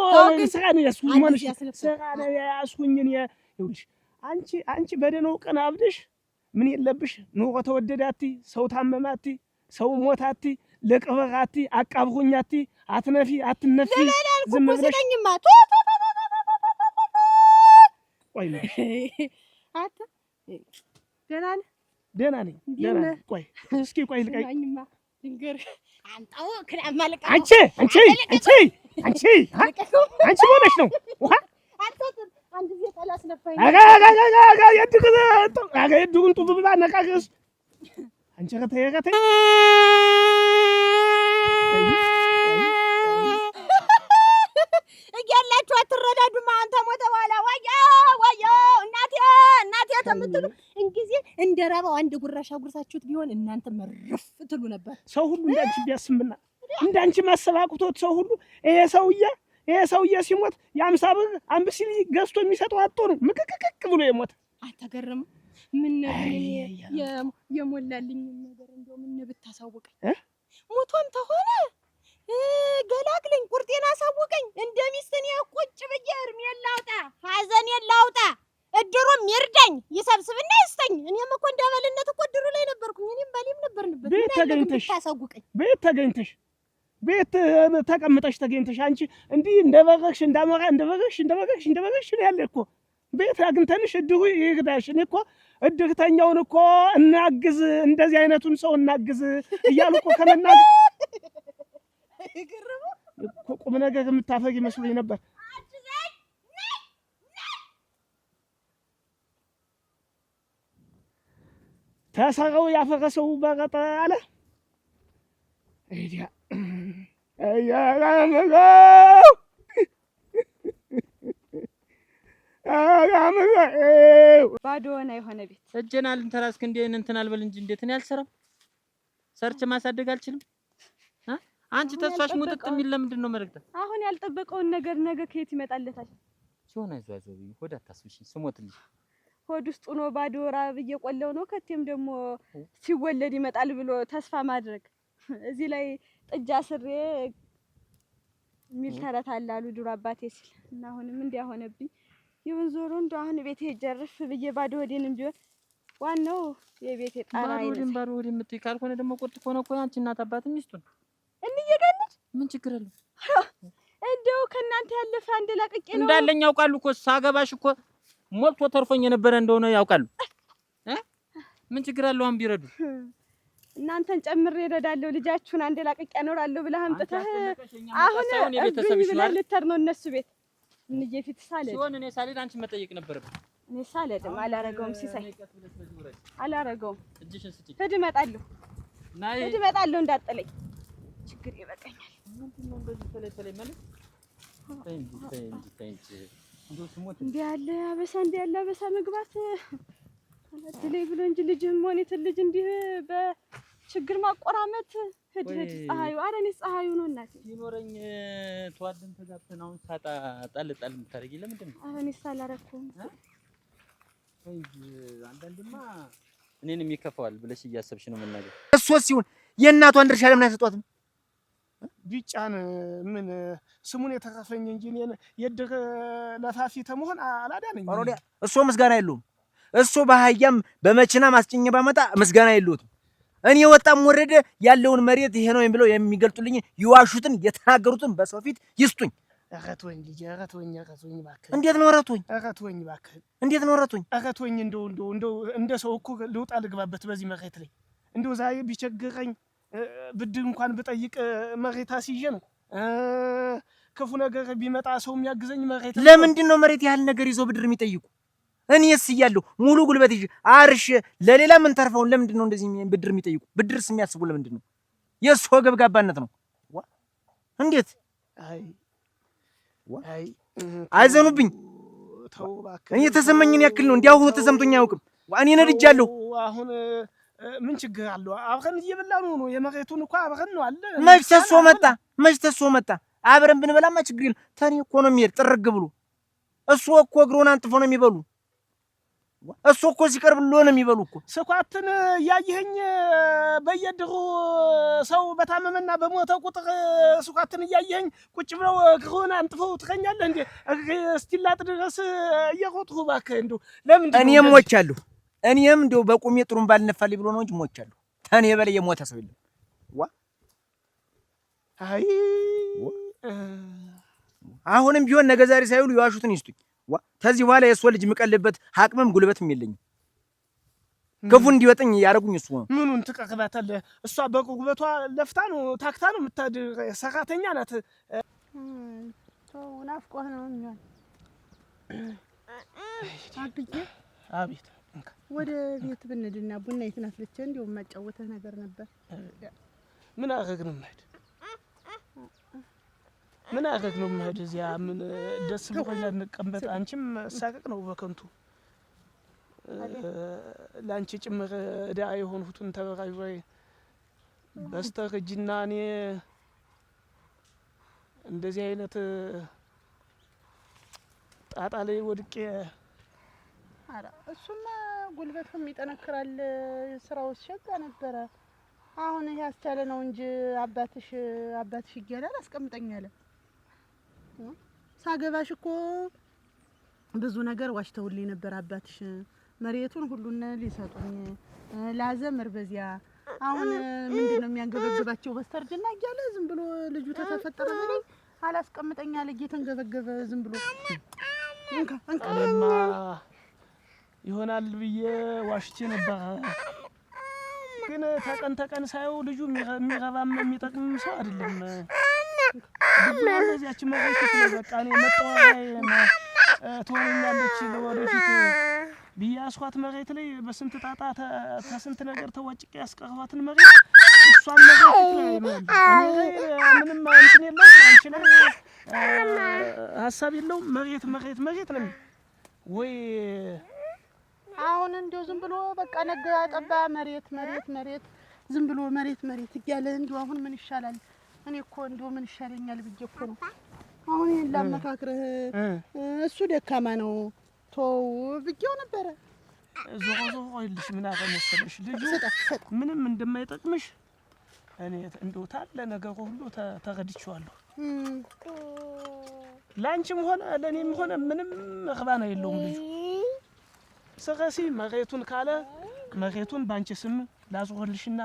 ስራ ነው ያስኩኝ ማለት ስራ ነው ያስኩኝ። ይኸውልሽ አንቺ በደህናው ቀን አብደሽ ምን የለብሽ? ኑሮ ተወደዳቲ፣ ሰው ታመማቲ፣ ሰው ሞታቲ፣ ለቅበራቲ፣ አቃብሩኛቲ፣ አትነፊ አትነፊ ዝም ብለሽ ቆይማሽ አታ ደህና ነህ? ደህና ነኝ። ቆይ እስኪ ቆይ ልቀይ ድንገር አንጣው ክራም ማለቃ አንቺ ሆነሽ ነው ውሃ አንድ ጊዜ ታላስነፋኝ የድሩን ጡብ ብላ ነቃቅስ አንቺ ከተይ እያላችሁ አትረዳዱማ። አንተ ሞተ በኋላ ዋያ እናቴ ተምትሉ እንጊዜ እንደራባው አንድ ጉራሻ ጉርሳችሁት ቢሆን እናንተ መርፍ ትሉ ነበር። ሰው ሁሉ እንዳንቺ ቢያስብና እንዳንቺ ማሰባቁቶት ሰው ሁሉ ይሄ ሰውዬ ሲሞት የ50 ብር አምብሲሊ ገዝቶ የሚሰጠው አጥቶ ነው ምክክክ ብሎ የሞተ። አታገርም? ምን የሞላልኝ ነገር እንደው ምን ብታሳውቀኝ ሞቶም ተሆነ ገላግለኝ፣ ቁርጤን አሳውቀኝ። እንደሚስትን ቁጭ ብዬ እርሜን ላውጣ፣ ሐዘኔን ላውጣ፣ እድሩም ይርዳኝ፣ ይሰብስብና ይስጠኝ። እኔም እኮ እንዳበልነት እኮ እድሩ ላይ ነበርኩኝ። እኔም ባሌም ነበርንበት። ቤት ተገኝተሽ ቤት ተቀምጠሽ ተገኝተሽ አንቺ እንዲህ እንደበረግሽ እንደበረግሽ ነው ያለ እኮ። ቤት አግኝተንሽ እድሩ ይርዳሽ። እኔ እኮ እድርተኛውን እኮ እናግዝ፣ እንደዚህ አይነቱን ሰው እናግዝ እያሉ እኮ ከመናገር ቁም ነገር የምታፈግ ይመስሉኝ ነበር። ተሰራው ያፈረሰው በረጠ አለ አይዲያ ባዶና የሆነ ቤት እጄን አልንተራስክ እንትን አልበል እንጂ እንዴት ነው ያልሰራም? ሰርች ማሳደግ አልችልም። አንቺ ተስፋሽ ሙጥጥ የሚል ለምንድን ነው መልእክት? አሁን ያልጠበቀውን ነገር ነገ ከየት ይመጣለታል? ሲሆን አይዟቸው ሆድ አታስብሽኝ። ስሞትልሽ ሆድ ውስጥ ሆኖ ባዶ ራብ እየቆለው ነው። ከቴም ደግሞ ሲወለድ ይመጣል ብሎ ተስፋ ማድረግ እዚህ ላይ ጥጃ ስሬ ሚል ተረት አለ አሉ ድሮ አባቴ ሲል እና አሁንም እንዲያ ሆነብኝ። ይሁን ዞሮ እንደው አሁን ቤቴ ጀርፍ ብዬ ባዶ ሆዴንም ቢሆን ዋናው የቤቴ ጣራ አይደለም። ባዶ ሆዴ የምትይ ካልሆነ ደግሞ ቁርጥ ሆነ እኮ አንቺ እናት አባት ሚስቱን እንየጋነች ምን ችግር አለው? እንደው ከእናንተ ያለፈ አንድ ላቅቄ ነው እንዳለኝ ያውቃሉ እኮ ሳገባሽ እኮ ሞልቶ ተርፎኝ የነበረ እንደሆነ ያውቃሉ። ምን ችግር አለው? አሁን ቢረዱ እናንተን ጨምሬ እረዳለሁ። ልጃችሁን አንድ ላቅቄ አኖራለሁ ብለህ አምጥተህ አሁን እብኝ ብለህ ልትሄድ ነው እነሱ ቤት። እንዬ ፊት ሳልሄድ ሲሆን እኔ ሳልሄድ አንቺ መጠየቅ ነበረብኝ። እኔ ሳልሄድም አላረገውም። ሲሳይ አላረገውም። እጅሽን ስጪ። ሂድ እመጣለሁ፣ ሂድ እመጣለሁ። እንዳጥለኝ ችግር ይበቃኛል። ምንድነው እንደዚህ ተለይ ማለት? ተይ እንዲህ ያለ አበሳ መግባት አላድለኝ ብሎ እንጂ ልጅም ሆኔት ልጅ እንዲህ በችግር ማቆራመት ሂድ ፀሐዩ ኧረ እኔ ፀሐዩ ነው እናቴ ሲኖረኝ ተዋደን ተጋብተን አሁን ሳጣ ጣል የምታደርጊ ለምንድን ነው? ኧረ እኔስ አላረኩም። አንዳንድማ እኔንም ይከፋዋል ብለሽ እያሰብሽ ነው መናገር። እሷ ሲሆን የእናቷን ድርሻ ለምን አይሰጧትም? ቢጫን ምን ስሙን የተረፈኝ እንጂ እኔን የድር ለፋፊ ተመሆን አላዳነኝ። እሷ ምስጋና የለውም። እሱ በአህያም በመኪና ማስጭኝ ባመጣ ምስጋና የለውም። እኔ ወጣም ወረደ ያለውን መሬት ይሄ ነው ብለው የሚገልጡልኝ ይዋሹትን የተናገሩትን በሰው ፊት ይስጡኝ። እረቶኝ ልጅ እረቶኝ እባክህ። እንዴት ነው እረቶኝ? እረቶኝ እባክህ። እንዴት ነው እረቶኝ? እረቶኝ እንደው እንደ ሰው እኮ ልውጣ ልግባበት በዚህ መሬት ላይ እንደው ዛሬ ቢቸግረኝ ብድር እንኳን ብጠይቅ መሬት አስይዤ ነው። ክፉ ነገር ቢመጣ ሰው የሚያግዘኝ መሬት። ለምንድን ነው መሬት ያህል ነገር ይዘው ብድር የሚጠይቁ? እኔስ እያለሁ ሙሉ ጉልበት ይዤ አርሼ ለሌላ ምን ተርፈውን ለምንድን ነው እንደዚህ ብድር የሚጠይቁ? ብድርስ የሚያስቡ ለምንድን ነው? የእሱ ገብጋባነት ነው። እንዴት አይዘኑብኝ? እኔ የተሰማኝን ያክል ነው። እንዲያው ተሰምቶኝ አያውቅም። እኔ ነድጃለሁ። አሁን ምን ችግር አለው? አብረን እየበላን ነው። የመሬቱን እኮ አብረን ነው አለ። መች ተሶ መጣ። አብረን ብንበላማ ችግር የለም። ተኔ እኮ ነው የሚሄድ ጥርግ ብሎ። እሱ እኮ እግሩን አንጥፎ ነው የሚበሉ። እሱ እኮ ሲቀርብሎ ነው የሚበሉ እኮ። ስኳትን እያየኸኝ በየድሩ ሰው በታመመና በሞተ ቁጥር ስኳትን እያየኸኝ ቁጭ ብለው እግሩን አንጥፈው ትኸኛለህ እንዴ? እስቲላጥ ድረስ እየሮጥሁ እባክህ እንደው ለምንድን ነው? እኔም ሞቻለሁ። እኔም እንደው በቁሜ ጥሩም ባልነፋልኝ ብሎ ነው እንጂ ሞቻለሁ። ተኔ በላይ የሞተ ሰው የለም። አይ አሁንም ቢሆን ነገ ዛሬ ሳይውሉ የዋሹትን ይስጡኝ። ከዚህ በኋላ የእሱ ልጅ የምቀልበት አቅምም ጉልበትም የለኝም። ክፉ እንዲወጠኝ ያደረጉኝ እሱ ነው። ምኑን ትቀቅባታለህ? እሷ በጉልበቷ ለፍታ ነው ታክታ ነው የምታድር ሰራተኛ ናት። ሰው ናፍቆህ ነው የሚሆን። አብዬ አቤት። ወደ ቤት ብንድና ቡና የትናፍልቼ እንዲያው የማጫወተህ ነገር ነበር። ምን አደረግን የምሄድ ምን አደረግ ነው የምሄድ? እዚያ ምን ደስ ብሎኝ ልንቀመጥ? አንቺም ሳቀቅ ነው በከንቱ ለአንቺ ጭምር ዕዳ የሆንሁትን ተበራሪ በስተርጅና እኔ እንደዚህ አይነት ጣጣ ላይ ወድቄ። ኧረ እሱማ ጉልበትም ይጠነክራል። ስራው ሸጋ ነበረ። አሁን ያስቻለ ነው እንጂ አባትሽ እያለ አላስቀምጠኝ አለ። ሳገባሽ እኮ ብዙ ነገር ዋሽተውልኝ ነበር አባትሽ። መሬቱን ሁሉን ሊሰጡኝ ላዘምር በዚያ። አሁን ምንድን ነው የሚያንገበግባቸው በስተርጅና እያለ ዝም ብሎ ልጁ ተተፈጠረ በላይ አላስቀምጠኝ አለ። እየተንገበገበ ዝም ብሎ እኔማ ይሆናል ብዬ ዋሽቼ ነበር። ግን ተቀን ሳየው ልጁ የሚረባም የሚጠቅም ሰው አይደለም። እዚያችን መሬት በቃ እኔ መጣወያ ትሆነኛለች ወደፊት ብዬ አስኳት መሬት ላይ በስንት ጣጣ ተስንት ነገር ተዋጭቄ ያስቀረዋትን መሬት እሷን መሬት ላይ ምንም እንትን የለውም። አንቺ ላይ ሀሳብ የለውም። መሬት ነው ወይ? አሁን እንደው ዝም ብሎ በቃ ነገ ጠባ መሬት ዝም ብሎ መሬት እያለ እንደው አሁን ምን ይሻላል? እኔ እኮ እንደው ምን ይሻለኛል ብዬ እኮ ነው አሁን ይሄን ላመካክርህ። እሱ ደካማ ነው ተው ብዬው ነበረ። ዞሮ ይልሽ ምን አለ መሰለሽ ልጁ ምንም እንደማይጠቅምሽ እኔ እንደው ታለ ነገሩ ሁሉ ተረድቼዋለሁ። ላንቺም ሆነ ለኔም ሆነ ምንም መርባና የለውም ልጁ። ስለሲ መሬቱን ካለ መሬቱን ባንቺ ስም ላዞርልሽና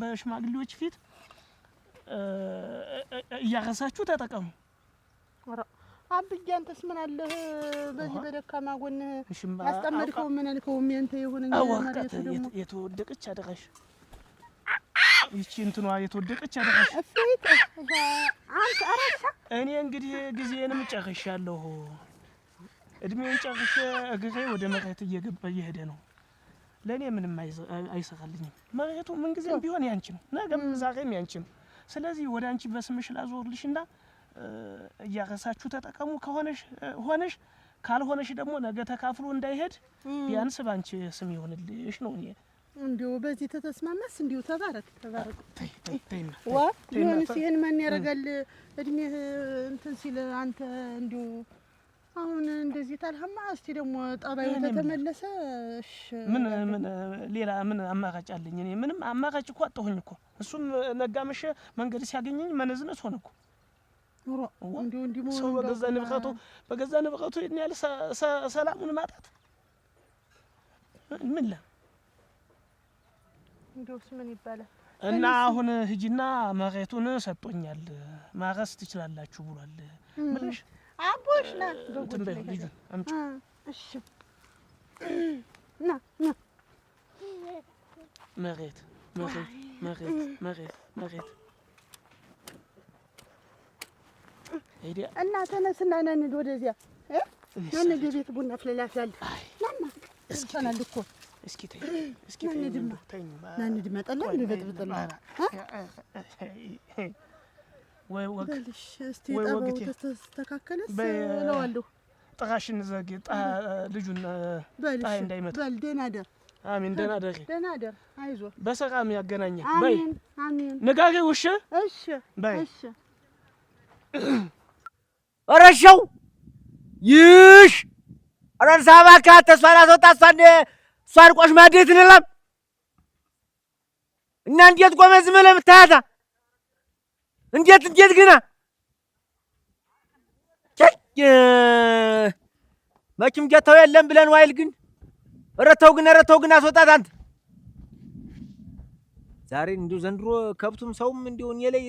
በሽማግሌዎች ፊት እያረሳችሁ ተጠቀሙ። አብዬ አንተስ ምን አለህ በዚህ በደካማ ጎን አስጠመድከው? ምን አልከውም? ያንተ የሆነኝ መሬቱ ደግሞ የተወደቀች አደረሽ። ይቺ እንትኗ የተወደቀች አደረሽ። አንተ አረሻ እኔ እንግዲህ ጊዜንም ጨርሻለሁ። እድሜውን ጨርሼ እግሬ ወደ መሬት እየሄደ ነው። ለእኔ ምንም አይሰራልኝም። መሬቱ ምንጊዜም ቢሆን ያንቺ ነው፣ ነገም ዛሬም ያንቺ ነው። ስለዚህ ወደ አንቺ በስምሽ ላዞርልሽና እያረሳችሁ ተጠቀሙ። ሆነሽ ካልሆነሽ ደግሞ ነገ ተካፍሎ እንዳይሄድ ቢያንስ ባንቺ ስም ይሆንልሽ ነው። እኔ እንዲሁ በዚህ ተተስማማስ እንዲሁ ተባረክ። ይሁንስ ይሄን ማን ያደርጋል? እድሜህ እንትን ሲል አንተ እንዲሁ አሁን እንደዚህ ታልሀማ። እስቲ ደግሞ ጠባዩ ተተመለሰ። እሺ ምን ሌላ ምን አማራጭ አለኝ? እኔ ምንም አማራጭ እኮ አጣሁኝ እኮ። እሱም ነጋመሸ መንገድ ሲያገኘኝ መነዝነስ ሆነ እኮ። እንዲሁ ሰው በገዛ ንብረቱ ይሄን ያህል ሰላሙን ማጣት ምን እንዲሁስ ምን ይባላል? እና አሁን ሂጂና መሬቱን ሰጥቶኛል ማረስ ትችላላችሁ ብሏል ብለሽ አቦሽ ና እንትን ልጁን አምጪ። እሺ ና መሬት ሄዲያ እና ተነስና ነን ወደዚያ ማን ቤት ቡና ፍለላታል ማማ እስኪናል እኮ እስኪ ተይ እስኪ ናንድማ ጠላ ልበጥብጥና ወይ ወግ በልሽ እስቲ ጣባው ተስተካከለስ እለዋለሁ ጥራሽን ዘጊ ልጁን ጣይ እንዳይመጣ በል ደህና ደር አሜን ደህና ደር አይዞ በሰላም ያገናኘን በይ አሜን ንጋገው እሺ በይ እሺ ረሻው ይሽ አራንሳ ባካ ተስፋና ሰውጣ እሷን ቆሽ ማዴት ንለም እና እንዴት ቆመዝ መለም ታታ እንዴት ግና መቼም ጌታው የለም ብለን ዋይል ግን ረተው ግን አስወጣት አንተ ዛሬ እንዲሁ ዘንድሮ ከብቱም ሰውም እንዲሁ እኔ ላይ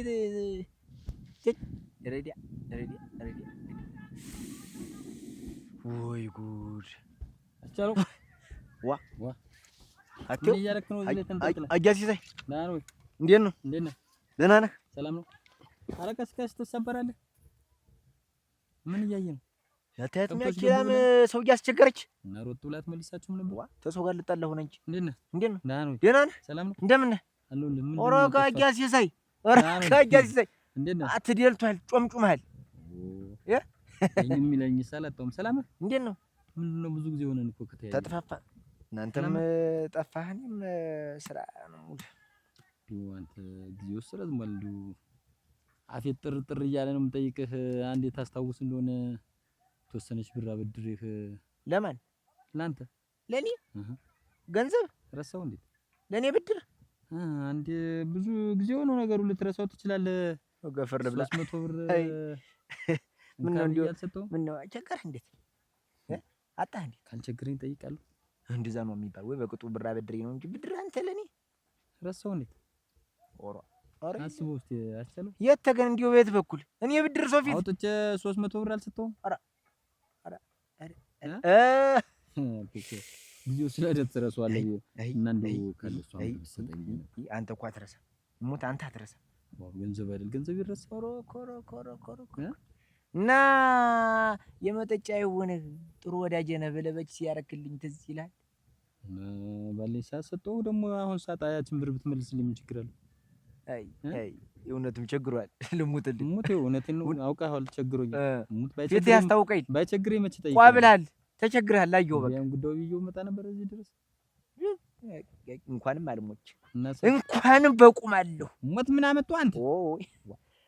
ረዲያ ወይ ጉድ አቻለው ዋ አትዩ እያረክ ነው እዚህ ተንጠልጥለ አጃሲሳይ ዳር ወይ እንዴት ነው ደህና ነህ ሰላም ነው አረቀስከስ ተሰበራለህ ምን እያየህ ነው ያታት ሚያኪላም ሰው ያስቸገረች እና ሮጥ ብላት መልሳችሁ ምን ነው ተሰው ጋር ልጣላሁ ነኝ እንዴት ነው ዳር ወይ ደህና ነህ ሰላም ነው እንደምን ነህ አለሁልህ ምን ኦሮካ አጃሲሳይ እንዴት ነህ አትደልቷል ጮምጩማል የሚለኝ ሰላጣውም ሰላም ነው እንዴት ነው ምንድነው ብዙ ጊዜ ሆነን እኮ ከተያየ ተጠፋፋ እናንተም ጠፋህንም ስራ ነው ሙሉ አንተ ጊዜው ስለዝ ማለት አፌት ጥርጥር እያለ ነው የምጠይቅህ አንዴ ታስታውስ እንደሆነ ተወሰነች ብር አበድሬህ ለማን ላንተ ለኔ ገንዘብ ረሳው እንዴ ለኔ ብድር አንዴ ብዙ ጊዜ ሆኖ ነገሩ ልትረሳው ትችላለህ ገፈር ብላ 300 ብር ምን ነው እንዴ ምን ነው አቸገር እንዴት አጣህ እንዴ ካልቸገረኝ ጠይቃለሁ እንደዛ ነው የሚባል ወይ በቅጡ ብር አበድሬ ነው እንጂ ብድር አንተ ለኔ ረሳው እንዴ ኦሮ አስበው እስቲ አስቻለው የት ተገን እንዲው ቤት በኩል እኔ ብድር ሶፊት አውጥቼ 300 ብር አልሰጠውም ጊዜው ስለደት ተረሷል እና እንደው ካለሱ አምጥሰጠኝ አንተ እኮ አትረሳ ሞት አንተ አትረሳ ገንዘብ አይደል ገንዘብ ይረሳ ኮሮ እና የመጠጫ የሆነ ጥሩ ወዳጅ ነህ በለበች ሲያረክልኝ ትዝ ይላል ባለኝ ሳሰጠው ደግሞ አሁን ሳጣያችን ብር ብትመልስልኝ ምን ችግር አለ አይ የእውነትም ቸግሯል ልሙትልኝ ሙት እውነቴን ነው አውቃለሁ ቸግሮኛል ሙት ፊት ያስታውቀኝ ባይቸግረኝ መች ጠይቀኝ ቋብላል ተቸግረሃል አየሁ በቃ ያን ጉዳዩ ይዤው መጣ ነበር እዚህ ድረስ እንኳንም አልሞች እንኳንም በቁማለሁ ሞት ምን አመጡ አንተ ኦይ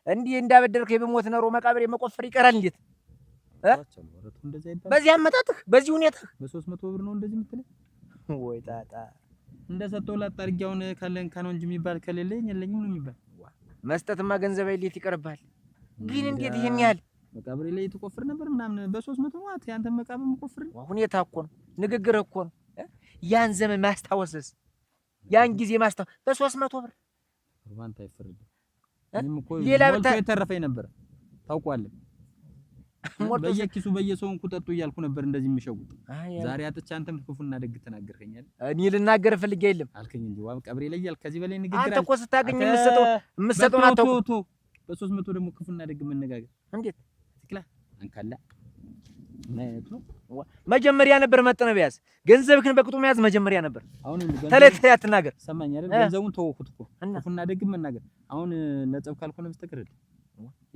እንዲህ እንዳበደርከኝ በሞት ነሮ መቃብር የመቆፈር ይቀራል እንዴት በዚህ አመጣጥህ በዚህ ሁኔታ በ300 ብር ነው እንደዚህ የምትለኝ ወይ ጣጣ እንደሰጠው ላጣርጊያውን ካለን ካኖ እንጂ የሚባል ከሌለኝ የለኝም ነው የሚባል መስጠትማ ገንዘብ አይሌት ይቀርባል ግን እንዴት ይሄን ያህል መቃብሬ ላይ ተቆፍር ነበር ምናምን በ300 ማለት ያንተ መቃብር መቆፍር ሁኔታ እኮ ነው ንግግር እኮ ነው ያን ዘመን ማስታወስስ ያን ጊዜ ማስታወስ በ300 ብር ቁርባን ታይፈርድ እኔም እኮ ሞልቶ የተረፈኝ ነበር ታውቋለህ በየኪሱ በየሰውን ኩጠጡ እያልኩ ነበር እንደዚህ የሚሸጉት ዛሬ አጥቻ አንተም ክፉና ደግ ተናገርከኛል እኔ ልናገር ፈልጌ የለም አልከኝ እንጂ ዋብ ቀብሬ ላይ ያልክ ከዚህ በላይ ንግግር አንተ እኮ ስታገኝ የምትሰጠው አታውቁ በ300 ደግሞ ክፉና ደግ መነጋገር እንዴት ትክላ አንካላ ምን አይነት ነው መጀመሪያ ነበር መጥነው ቢያዝ ገንዘብክን በቅጡ መያዝ መጀመሪያ ነበር አሁን ተለተ ያትናገር ሰማኝ አይደል ገንዘቡን ተወኩት እኮ ክፉና ደግ መናገር አሁን ነጥብ ካልሆነ በስተቀር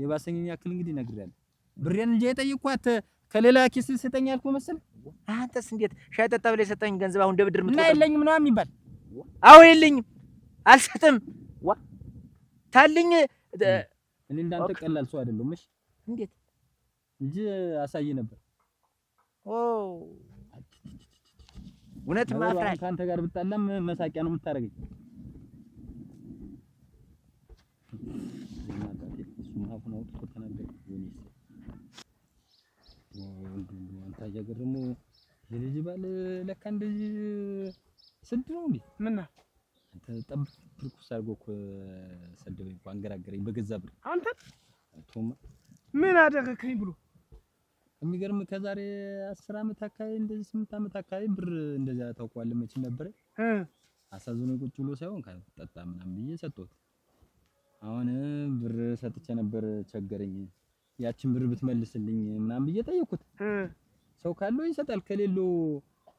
የባሰኝኛ ያክል እንግዲህ ነግሬያለሁ ብሬን እንጂ የጠየኳት ከሌላ ኪስ ሰጠኝ ያልኩ መሰል አንተስ እንዴት ሻይ ጠጣ ብለህ የሰጠኝ ገንዘብ አሁን ደብድር እና የለኝም ነው የሚባል አሁን የለኝም አልሰጥም ዋ ታልኝ እኔ እንዳንተ ቀላል ሰው አይደለም እሺ እንዴት እንጂ አሳይ ነበር ኦ እውነት ማፍራት ካንተ ጋር ብጣላም መሳቂያ ነው የምታረገኝ አሁን አውጥቶ ተናገር ወይስ አንተ ያገርሙ የልጅ ባል ለካ እንደዚህ ስንት ነው እንዴ ምን አንተ ጠብ ትርኩስ አድርጎ እኮ ሰደበኝ እኮ አንገራገረኝ በገዛ ብር አንተ ቶማ ምን አደረከኝ ብሎ የሚገርም ከዛሬ 10 አመት አካባቢ እንደዚህ 8 አመት አካባቢ ብር እንደዛ ታውቀዋለህ መቼ ነበር አሳዝኖ ቁጭ ብሎ ሳይሆን ካጠጣ ምናምን ብዬ ሰጠሁት አሁን ብር ሰጥቼ ነበር ቸገረኝ ያችን ብር ብትመልስልኝ ምናምን ብዬ ጠየቅኩት ሰው ካለው ይሰጣል ከሌለው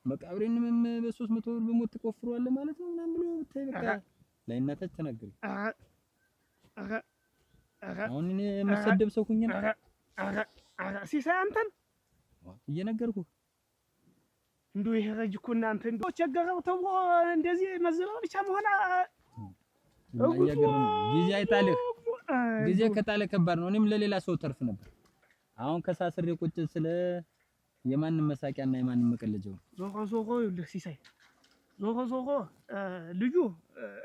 መቃብሬንም በ300 ብር በሞት ትቆፍሯል ማለት ነው ምናምን ብሎ ብታይ በቃ ለእናታች ተናገረ። አሁን እኔ የምሰደብ ሰው ሁኜ ነው ሲሳይ አንተን እየነገርኩህ እንዶ ይሄ ረጅ እኮ እናንተ እንዶ ቸገረው ተብሎ እንደዚህ መዝለው ብቻ መሆን ጊዜ አይጣልህ። ጊዜ ከጣለ ከባድ ነው። እኔም ለሌላ ሰው ተርፍ ነበር። አሁን ከሳስሬ ቁጭ ስለ የማንም መሳቂያና የማንም መቀለጃው ዞሮ ይልህ ሲሳይ ዞሮ ልጁ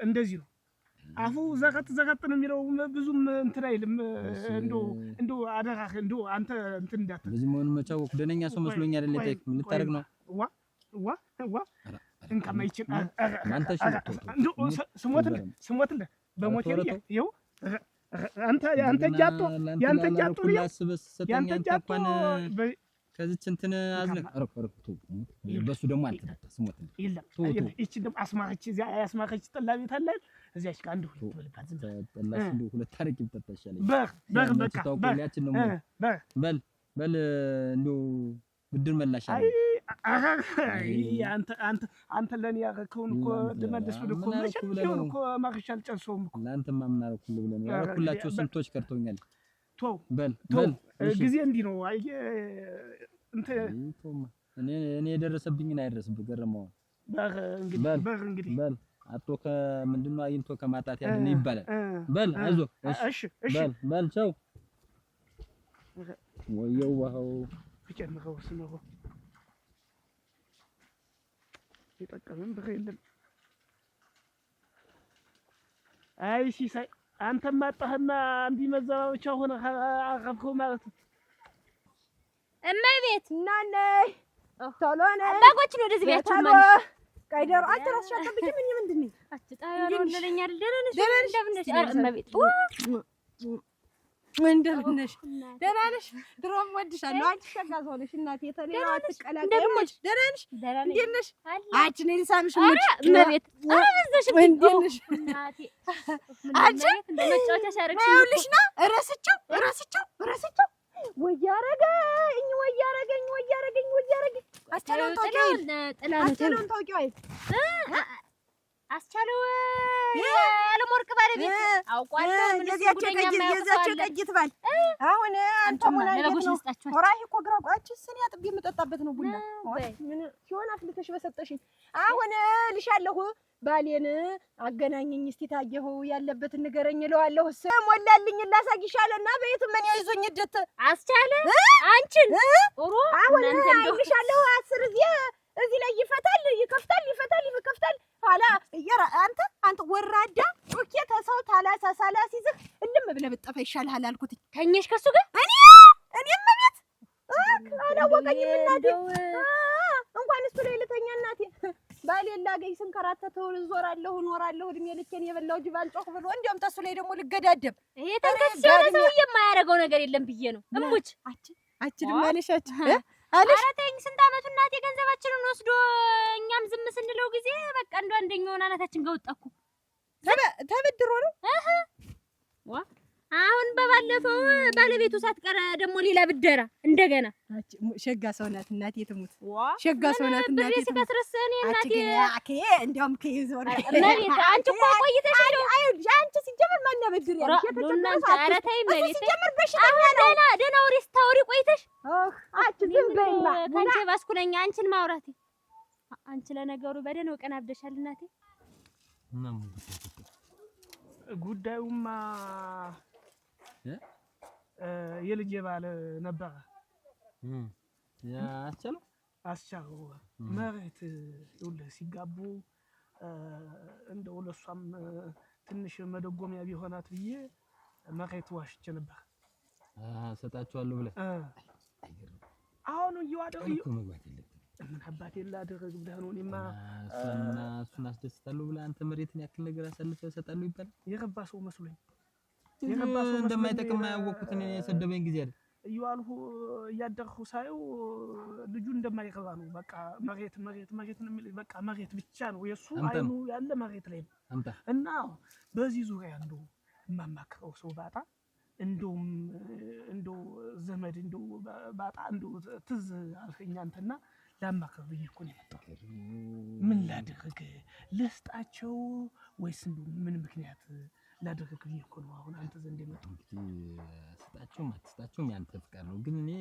እንደዚህ ነው። አፉ ዘቀጥ ነው የሚለው ብዙም እንትን አይልም። እንዶ አደራህ እንዶ አንተ እንትን እንዳት በዚህ መሆኑን መቻወቅ ደነኛ ሰው መስሎኝ አይደል? ለጠይቅ ምን ልታረግ ነው? ዋ እንካ ማይችን አንተ እንዶ ስሞትልህ በሞቴ ይኸው አንተ ጃጦ ያንተ ጃጦ ከዚች እንትን አዝነህ አረኩ በሱ ደግሞ አልተጣጣ ስሞትልህ የለም እቺ ደግሞ አስማረች እዚያ ያስማረች ጠላ ቤት አለ እዚያች ጋር አንዱ ልትወልባት ዝም ጠላስ እንደ ሁለት ታሪክ ይጠጣ ይሻለኝ በር በቃ በል እንደው ብድር መላሽ አንተ ለኔ ያረከውን እኮ ልመልስ ብለህ እኮ መቼም እኮ ማርሻ አልጨርሰውም እኮ ለአንተማ ምን አደረኩልህ ብለህ ነው ያረኩላቸው ስንቶች ከርተውኛል። ተው በል ጊዜ እንዲህ ነው። እኔ የደረሰብኝን አይደርስብህ ገረመው። በር እንግዲህ በል አቶ ከምንድነው አይንቶ ከማጣት ያድነ ይባላል። በል አይዞህ እሺ በል ቻው ወየው ዋው ፍጨምረው ስመሮ ይጠቀምን ብር የለም። አይ ሲሳይ አንተም ማጣህና እንዲህ መዘባበቻ ሆነ አረፍከው ማለት ነው። እመቤት እናኔ ቶሎ ነይ አባጎች ነው ወደዚህ ቤታችሁ ማለት ቀይደሩ አንተ ራስሽ አጠብቂኝ። ምን ምንድን ነው አትጣያው ለለኛ አይደል? ደህና ነሽ እመቤት? እንደምን ነሽ? ደህና ነሽ? ድሮም ወድሻለሁ። አንቺ ሸጋ ሰው ነሽ እናቴ። የተለየው አትቀላቀይም። ደህና ነሽ? እንዴት ነሽ? አንቺ ነኝ ሳምሽ ሙጭ እመቤት አበዛሽ። እንዴት ነሽ እናቴ? አንቺ እንደመጫወቻ ሻረክሽ ይኸውልሽ ና ረስቸው ወያረገኝ አስቻለውን ታውቂው አስቻለው አለምወርቅ ባለቤት አውቋለሁ። የዚያቸው ቀይት ባል አሁን አንተ ለበጎች ልስጣቸው ወራሂ እኮ ግራቋችን ስኒ አጥቤ የምጠጣበት ነው ቡና ምን ሲሆን አፍልተሽ በሰጠሽኝ። አሁን ልሻለሁ ባሌን አገናኘኝ እስቲ ታየኸው ያለበትን ንገረኝ እለዋለሁ። ሞላልኝ ላሳጊሻለና በየት ምን ያይዞኝ እድት አስቻለ አንቺን ጥሩ አሁን ልሻለሁ 10 ጊዜ እዚህ ላይ ይፈታል ይከፍታል ኋላ አንተ ወራዳ ጮኬ ተሰው ታላሳሳላ ሲዝህ እልም ብለህ ብጠፋ ይሻልሃል አልኩት። ተኛሽ ከሱ ጋር እኔም ቤት አላወቀኝም እናቴ። እንኳን እሱ ላይ ልተኛ እናቴ ባሌን ላገኝ ስንከራተተው ዞራለሁ እኖራለሁ እድሜ ልኬን የበላው ጅብ አልጮህ ብሎ እንዲያውም ተሱ ላይ ደግሞ ልገዳደም። ይሄ ተንከስ የሆነ ሰው የማያደርገው ነገር የለም ብዬ ነው እሙች አችልም አለሻች ኧረ ተይኝ። ስንት ዓመቱ እናቴ ገንዘባችንን ወስዶ እኛም ዝም ስንለው ጊዜ በቃ እንደው አንደኛውን አናታችን ጋር ወጣኩ። ተበድሮ ነው አሁን በባለፈው ባለቤቱ ሳትቀር ደግሞ ሌላ ብደራ እንደገና ሸጋ ሰው ናት እናቴ ትሙት። ሸጋ ሰው ናት እናቴ ትሙት። ሲከስርስ እኔ እናቴ እንዲያውም ከይዞር መሬት አንቺ እኮ ቆይተሽ ነው። አንቺ ሲጀመር ማን ያበድር ያለሽ የተጨረሰ ኧረ ተይ መሬት ሲጀመር በሽተኛ ነው። ደህና ወሬ ስታወሪ ቆይተሽ አንቺ ዝም በይማ ከአንቺ ባስኩ ነኝ አንቺን ማውራቴ። አንቺ ለነገሩ በደህናው ቀን አብደሻል እናቴ። ጉዳዩማ የልጄ ባለ ነበረ አስቻለው መሬት ይኸውልህ ሲጋቡ እንደው ለእሷም ትንሽ መደጎሚያ ቢሆናት ብዬ መሬት ዋሽቼ ነበር። ሰጣችኋለሁ ብለህ አሁን እየዋደው ምን አባቴ ላደረግ ብለህ ነው? እኔማ እሱን አስደስታለሁ ብለህ አንተ መሬትን ያክል ነገር አሳልፈህ እሰጣለሁ ይባላል። የረባ ሰው መስሎኝ እንደማይጠቅም ያወቅኩት እኔ የሰደበኝ ጊዜ አይደል እያልሁ እያደረኩ ሳየው ልጁ እንደማይረባ ነው። በቃ መሬት ነው የሚል በቃ መሬት ብቻ ነው የሱ አይኑ ያለ መሬት ላይ ነው። እና በዚህ ዙሪያ እንደው የማማክረው ሰው ባጣ እንደው ዘመድ እንደው ባጣ እንደው ትዝ አልከኝ አንተና ላማክር ብዬ እኮ ነው የመጣሁት። ምን ላድርግ ልስጣቸው ወይስ እንደው ምን ምክንያት ላድርግ ብዬ እኮ ነው አሁን አንተ ዘንድ የመጣሁት። ስጣቸውም አትስጣቸውም ያንተ ፍቃድ ነው። ግን እኔ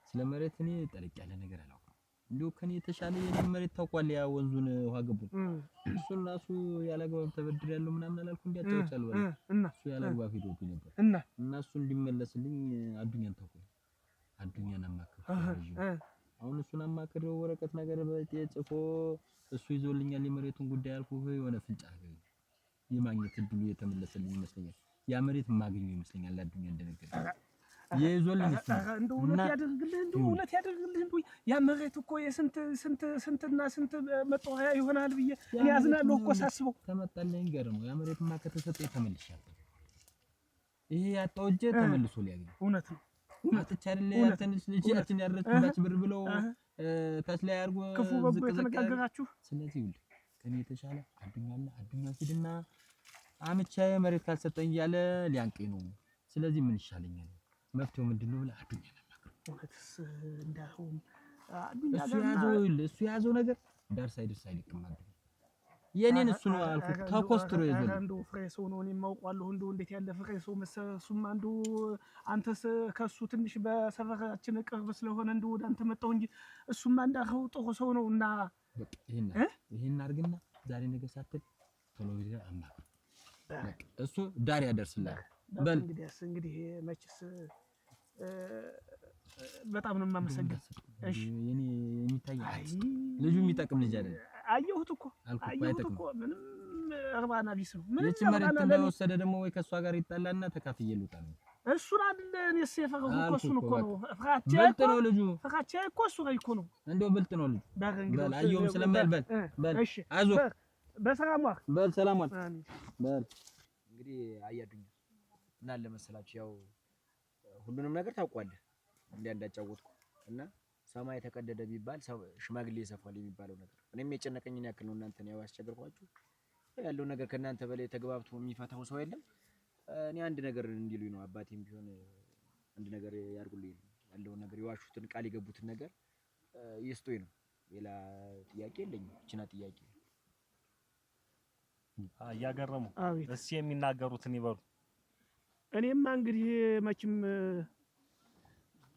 ስለ መሬት እኔ ጠልቅ ያለ ነገር አላውቅም። እንደው ከኔ የተሻለ የኔን መሬት ታውቋል። ያ ወንዙን ውሃ ገቡን እሱን ራሱ ያላግባብ ተበድሬያለሁ ምናምን አላልኩ እንዲያጫውቻለሁ እና እሱ ያላግባብ ሄዶብኝ ነበር እና እሱ እንዲመለስልኝ አዱኛን ታውቋል። አዱኛን አማክር አሁን እሱን አማክረው ወረቀት ነገር ጽፎ እሱ ይዞልኛል የመሬቱን ጉዳይ አልኩህ። የሆነ ፍንጫ አገኘ የማግኘት እድሉ የተመለሰልኝ ይመስለኛል። ያ መሬት ማግኘው ይመስለኛል አዱኛ እንደነገረኝ የይዞልኝ እሱ እንደው እውነት ያደርግልህ እንደው ያ መሬት እኮ ስንትና ስንት መጣያ ይሆናል ብዬ እኔ አዝናለሁ እኮ ሳስበው። ተመጣለኝ ገርሞ ያ መሬትማ ከተሰጠኝ ተመልሻለሁ። ይሄ ያጣው እጄ ተመልሶ ሊያገኝ እውነት ነው። አጥቻ አይደለ ያንተንስ ልጅያችን ያረችባች ብር ብለው ታች ላይ አርጎ ክፉ በጎ የተነጋገራችሁ። ስለዚህ ሁሉ ከኔ የተሻለ አዱኛና አዱኛ ፊድና አምቻ መሬት ካልሰጠኝ እያለ ሊያንቀኝ ነው። ስለዚህ ምን ይሻለኛል? መፍትሄው ምንድነው ብለህ አዱኛ ነበር። ወይስ እንዳሁን አዱኛ እሱ ያዘው ነገር ዳር ሳይደርስ አይልቅም። የኔን እሱ ነው አልኩት ተኮስትሮ ይዘል እንደው ፍሬ ሰው ነው እኔ የማውቀዋለሁ። እንደው እንዴት ያለ ፍሬ ሰው መሰሱም እንደው አንተስ ከሱ ትንሽ በሰፈራችን ቅርብ ስለሆነ እንደው ወደ አንተ መጣሁ እንጂ እሱማ እንዳኸው ጥሩ ሰው ነው። እና በቃ ይሄን አድርግና ዛሬ ነገ ሳትል ቶሎ ቢራ አማክ በቃ እሱ ዳር ያደርስልሃል። በል እንግዲህ መችስ በጣም ነው የማመሰግነው። እሺ የኔ የሚታይ ልጁ የሚጠቅም ልጅ አይደል? አየሁት እኮ ምንም እርባና ቢስ ነው። ምንም እቺ መሬት እንደወሰደ ደግሞ ወይ ከሷ ጋር ይጣላልና ተካፍዬ ልውጣ ነው። እሱን አይደለ እኔስ የፈራሁ እኮ እሱን እኮ ነው። ብልጥ ነው ልጁ። ፍራቻ እኮ እሱ ጋር እኮ ነው። እንደው ብልጥ ነው ልጁ። በል አየሁም ስለማይል በል እሺ አይዞህ በሰላም ዋል በል ሰላም ዋል በል። እንግዲህ አያዱኛ እና ለመሰላችሁ ያው ሁሉንም ነገር ታውቋለህ እንዳጫወትኩ እና ሰማይ ተቀደደ ቢባል ሽማግሌ ይሰፋል የሚባለው ነገር እኔም የጨነቀኝን ያክል ነው። እናንተን ያው ያስቸገርኳችሁ ያለው ነገር ከእናንተ በላይ ተግባብቶ የሚፈታው ሰው የለም። እኔ አንድ ነገር እንዲሉኝ ነው አባቴም ቢሆን አንድ ነገር ያርጉልኝ ያለው ነገር የዋሹትን ቃል የገቡትን ነገር ይስጡኝ ነው። ሌላ ጥያቄ የለኝም። እቺና ጥያቄ እያገረሙ እሺ የሚናገሩትን ይበሉ። እኔማ እንግዲህ መቼም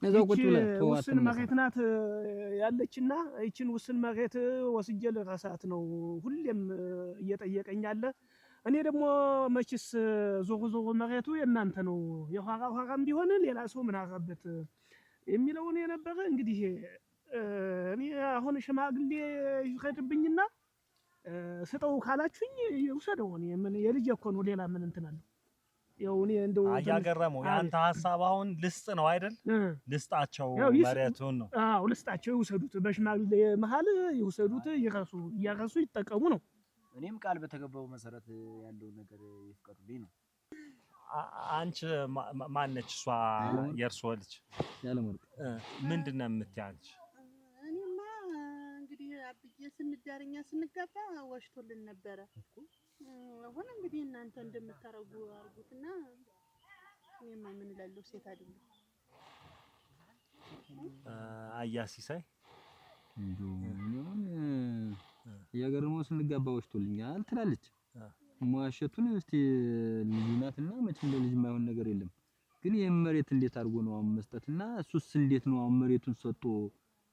እዛው ቁጭ ብለህ ውስን መሬት ናት ያለችና እቺን ውስን መሬት ወስጄ ልረሳት ነው ሁሌም እየጠየቀኝ ያለ። እኔ ደግሞ መችስ ዞሮ መሬቱ የእናንተ ነው የኋራም ቢሆን ሌላ ሰው ምን አረበት የሚለው ነው የነበረ። እንግዲህ እኔ አሁን ሽማግሌ ይፈቅድብኝና ስጠው ካላችሁኝ ይውሰደው። እኔ ምን የልጅ እኮ ነው ሌላ ምን እንትን አለው። ያው እኔ እንደው አያገረመው ያንተ ሐሳብ አሁን ልስጥ ነው አይደል? ልስጣቸው መሬቱን ነው። አዎ ልስጣቸው፣ ይውሰዱት። በሽማግሌ መሃል ይውሰዱት፣ እያረሱ ይጠቀሙ ነው። እኔም ቃል በተገባው መሰረት ያለው ነገር ይፍቀዱልኝ ነው። አንቺ ማነች እሷ የእርሶ ልጅ? ያለመርቅ ምንድነው የምትያንች? እኔማ እንግዲህ አብዬ ስንዳርኛ ስንጋባ ወሽቶልን ነበረ። አሁን እንግዲህ እናንተ እንደምታረጉ አርጉትና እኔማ ምን እላለሁ ሴት አይደለም። አያሲሳይ እንደውም ያገርሞ ስንጋባ ወሽቶልኛል ትላለች። ሙአሸቱን እስቲ ልጅናትና መቼም ለልጅ የማይሆን ነገር የለም። ግን ይሄን መሬት እንዴት አድርጎ ነው መስጠትና እሱስ እንዴት ነው መሬቱን ሰጥቶ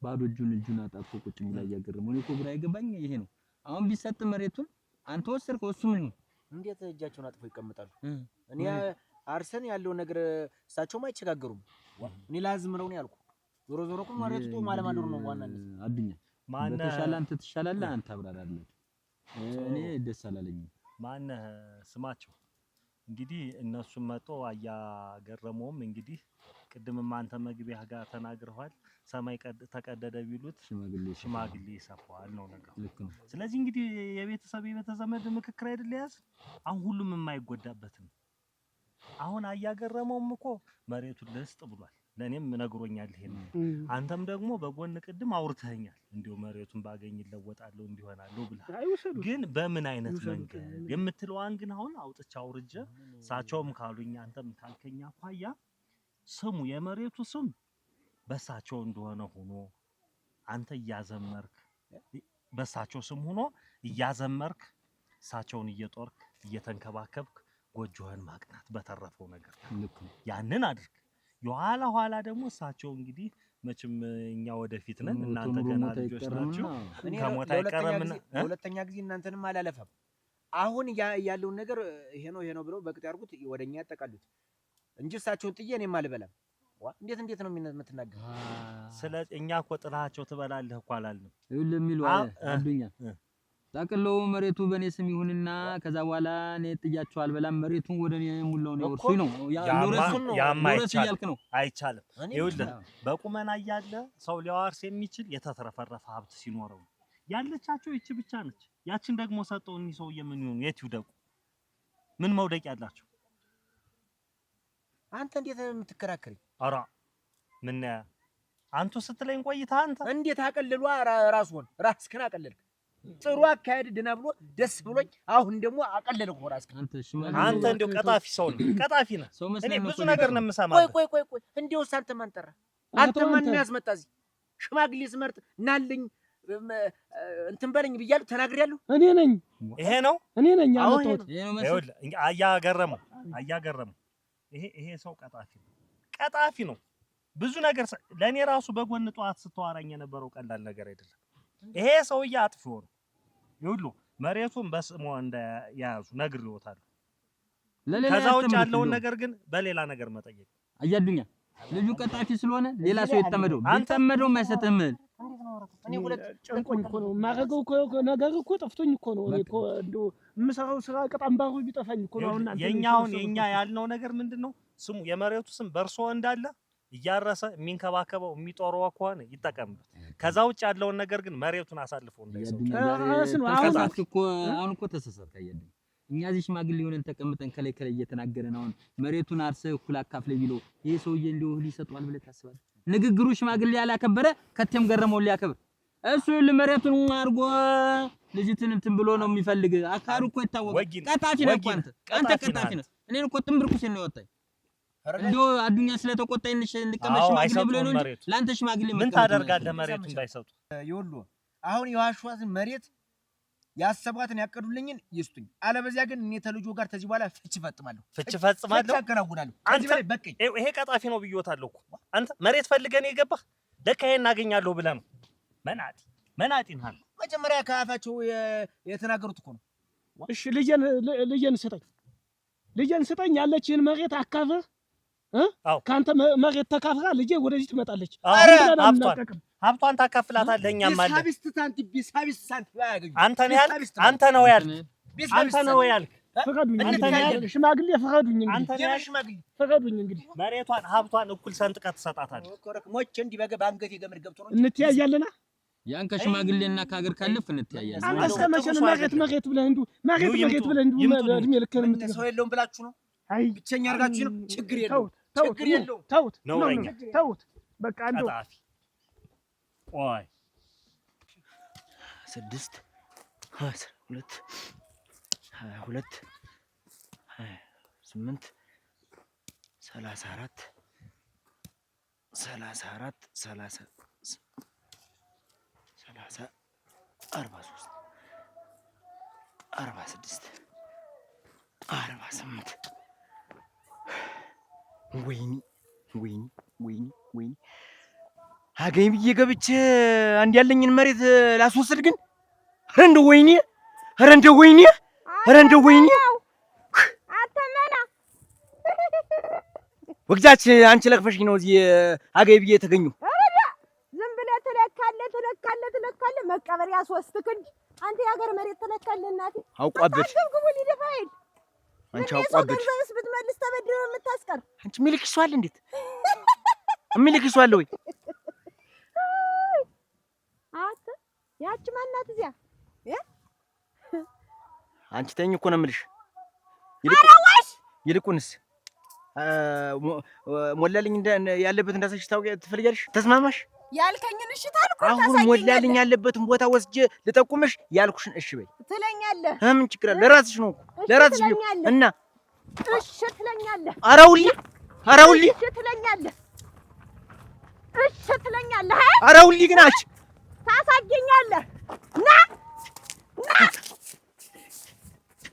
ባዶ እጁን አጣጥፎ ቁጭ ብላ ያገርመው? እኔ እኮ ግራ ይገባኝ ይሄ ነው። አሁን ቢሰጥ መሬቱን አንተ ወሰድከው እሱ ምን እንዴት እጃቸውን አጥፎ ይቀመጣሉ? እኔ አርሰን ያለው ነገር እሳቸውም አይቸጋገሩም። እኔ ላዝም ነው ያልኩ። ዞሮ እኮ መሬቱ ጦ ማለማደሩ ነው ዋናነት። አዱኛ ማን በተሻለ አንተ ትሻላለህ። አንተ አብራራለህ። እኔ ደስ አላለኝም። ማን ስማቸው እንግዲህ እነሱም መጦ አያገረመውም። እንግዲህ ቅድምም አንተ መግቢያ ጋር ተናግረዋል። ሰማይ ተቀደደ ቢሉት ሽማግሌ ይሰፋዋል ነው ነገር። ስለዚህ እንግዲህ የቤተሰብ ምክክር አይደል ያዝ። አሁን ሁሉም የማይጎዳበት ነው። አሁን አያገረመውም እኮ መሬቱን ልስጥ ብሏል። ለኔም ነግሮኛል ይሄን አንተም ደግሞ በጎን ቅድም አውርተኛል እንዲው መሬቱን ባገኝ ለወጣለሁ እንዲሆናለሁ ብላ ግን በምን አይነት መንገድ የምትለዋን ግን አሁን አውጥቻ አውርጀ ሳቸውም ካሉኝ አንተም ካልከኛ ኳያ ስሙ የመሬቱ ስም በሳቸው እንደሆነ ሆኖ አንተ ያዘመርክ በሳቸው ስም ሆኖ ያዘመርክ ሳቸውን እየጦርክ እየተንከባከብክ ጎጆህን ማቅናት በተረፈው ነገር ያንን አድርግ የኋላ ኋላ ደግሞ ሳቸው እንግዲህ መቼም እኛ ወደፊት ነን እናንተ ገና ልጆች ናችሁ ከሞት አይቀርምና ሁለተኛ ጊዜ እናንተንም አላለፈም አሁን ያለው ነገር ይሄ ነው ብለው በቅጥ ያርጉት ወደኛ ያጠቃሉት እንጂ ሳቸውን ጥዬ እኔም አልበላም እንዴት ነው የምትናገር ስለ እኛ እኮ ጥላቸው ትበላለህ እኮ አላልንም ለሚሉ አዱኛ ታቀለው መሬቱ በኔ ስም ይሁንና ከዛ በኋላ እኔ ጥያቸው አልበላም መሬቱን ወደኔ ሙላው ነው እርሱ ነው ያማይቻል ያልክ ነው አይቻልም ይኸውልህ በቁመና ያለ ሰው ሊያዋርስ የሚችል የተተረፈረፈ ሀብት ሲኖረው ያለቻቸው እቺ ብቻ ነች ያችን ደግሞ ሰጠውኝ ሰው የምን ይሁን የት ይውደቁ ምን መውደቅ ያላቸው አንተ እንዴት የምትከራከሪ አራ ምን አንተ ስትለኝ ቆይታ አንተ እንዴት አቀልሏ ራስዎን ራስክን አቀልልክ ጥሩ አካሄድ ድና ብሎ ደስ ብሎኝ አሁን ደግሞ አቀለልኩ ራስክ አንተ እንደው ቀጣፊ ሰው ነህ ቀጣፊ ነህ እኔ ብዙ ነገር ነው የምሰማው ቆይ እንደው ሳንተ ማን ጠራ አንተ ማን ያስመጣ እዚህ ሽማግሌ ስመርጥ ናልኝ እንትን በለኝ ብያለሁ ተናግሬያለሁ እኔ ነኝ ይሄ ነው እኔ ነኝ አመጣሁት ይኸውልህ አያገረመው ይሄ ሰው ቀጣፊ ነው ብዙ ነገር ለኔ ራሱ በጎን ጧት ስተዋራኝ የነበረው ቀላል ነገር አይደለም ይሄ ሰውዬ አጥፎ ነው ይሁሉ መሬቱን በስሙ እንደያዙ ነግሬዎታል ከዛው ያለውን ነገር ግን በሌላ ነገር መጠየቅ አያዱኛ ልጁ ቀጣፊ ስለሆነ ሌላ ሰው ይተመደው ቢተመደው ማይሰጥም እኔ ሁለት ጨንቆኝ እኮ ነው ማረገው እኮ ነገር እኮ ጠፍቶኝ እኮ ነው እኮ እንደው የምሰራው ስራ ቀጣምባሩ ቢጠፋኝ እኮ ነው እና የኛ ያልነው ነገር ምንድነው ስሙ የመሬቱ ስም በርሶ እንዳለ እያረሰ የሚንከባከበው የሚጦረው ከሆነ ይጠቀምበት ከዛው ያለውን ነገር ግን መሬቱን አሳልፎ እንዳይሰው አሁን እኮ ተሰሰተ ያየኝ እኛ እዚህ ሽማግሌ ሆነን ተቀምጠን ከላይ እየተናገረን አሁን መሬቱን አርሰ እኩል አካፍለ ቢለው ይሄ ሰውዬ እንደው ሊሰጧል ብለ ታስባለህ ንግግሩ ሽማግሌ ያላከበረ ከተም ገረመው ሊያከብር እሱ ለመሬቱን አርጎ ልጅትን እንትን ብሎ ነው የሚፈልግ አካሩ እኮ ይታወቃል ቀጣፊ ነው አንተ ቀጣፊ ነው እኔን እኮ ጥምብርኩስ ነው ያወጣኝ እንደው አዱኛ ስለተቆጣኝ እንቀመጥ ሽማግሌ ብሎ ነው ላንተ ሽማግሌ ምን ታደርጋለህ መሬቱን ባይሰጡ ይወሉ አሁን የዋሽዋትን መሬት ያሰባትን ያቀዱልኝን ይስጡኝ አለበዚያ ግን እኔ ተልጆ ጋር ተዚህ በኋላ ፍጭ ፈጽማለሁ ተከናውናለሁ አንተ በቀኝ ይሄ ቀጣፊ ነው ብዮታለሁ እኮ አንተ መሬት ፈልገን የገባህ ለካ ይሄን አገኛለሁ ብለህ ነው መናጢን ሀል መጀመሪያ ከአፋቸው የተናገሩት እኮ ነው እሺ ልጄን ስጠኝ ያለችህን መሬት አካፍህ ካንተ መሬት ተካፍራ ልጄ ወደዚህ ትመጣለች ሀብቷን ታካፍላታለህ እኛም ማለት ቢሳቢስ ሳንቲም ያገኙ አንተ ነው ያልክ ሽማግሌ ፍረዱኝ እንግዲህ መሬቷን ሀብቷን እኩል ሰንጥቀህ ትሰጣታለህ ሞቼ እንዲህ በአንገቴ ገመድ ገብቶ ነው እንተያያለና ያን ከሽማግሌና ካገር ካለፍ እንተያያለን አንተ ሰመቸ መሬት ብለህ እንዱ መሬት ብለህ እንዱ እድሜ ልክህን የምትገፋ ሰው የለውም ብላችሁ ነው አይ ብቸኛ አርጋችሁ ነው ችግር የለውም ተውት በቃ እንደው ቆይ 6 12 22 28 34 43 46 48 ወይኒ አገኝ ብዬ ገብቼ አንድ ያለኝን መሬት ላስወስድ ግን ኧረ እንደው ወይኔ አተመና ወግዛች አንቺ ለክፈሽኝ ነው እዚህ አገኝ ብዬ የተገኙ ዝም ብለህ ትለካለህ መቀበሪያ 3 ክንድ አንተ ያገር መሬት ትለካለህ እናቴ አውቋበት ግቡ ሊደፋይል አንቺ አውቋበት ዘስ ብትመልስ ተበድረው የምታስቀር አንቺ ሚልክሷል እንዴት ሚልክሷል ወይ አት ያቺ ማናት እዚያ አንቺ ተኝ እኮ ነው የምልሽ ይልቁንስ ሞላልኝ ያለበት እንዳሳሽ ትፈልጊያለሽ? ተስማማሽ? ያልከኝን እሺ ታልኩ። አሁን ሞላልኝ ያለበትን ቦታ ወስጄ ልጠቁምሽ፣ ያልኩሽን እሺ በይ። ትለኛለህ? ምን ችግር አለ? ለራስሽ ነው ለራስሽ ነው እና እሺ ትለኛለህ? አራውሊ አራውሊ እሺ ትለኛለህ? እሺ ትለኛለህ? አራውሊ ግን አች ታሳየኛለህ?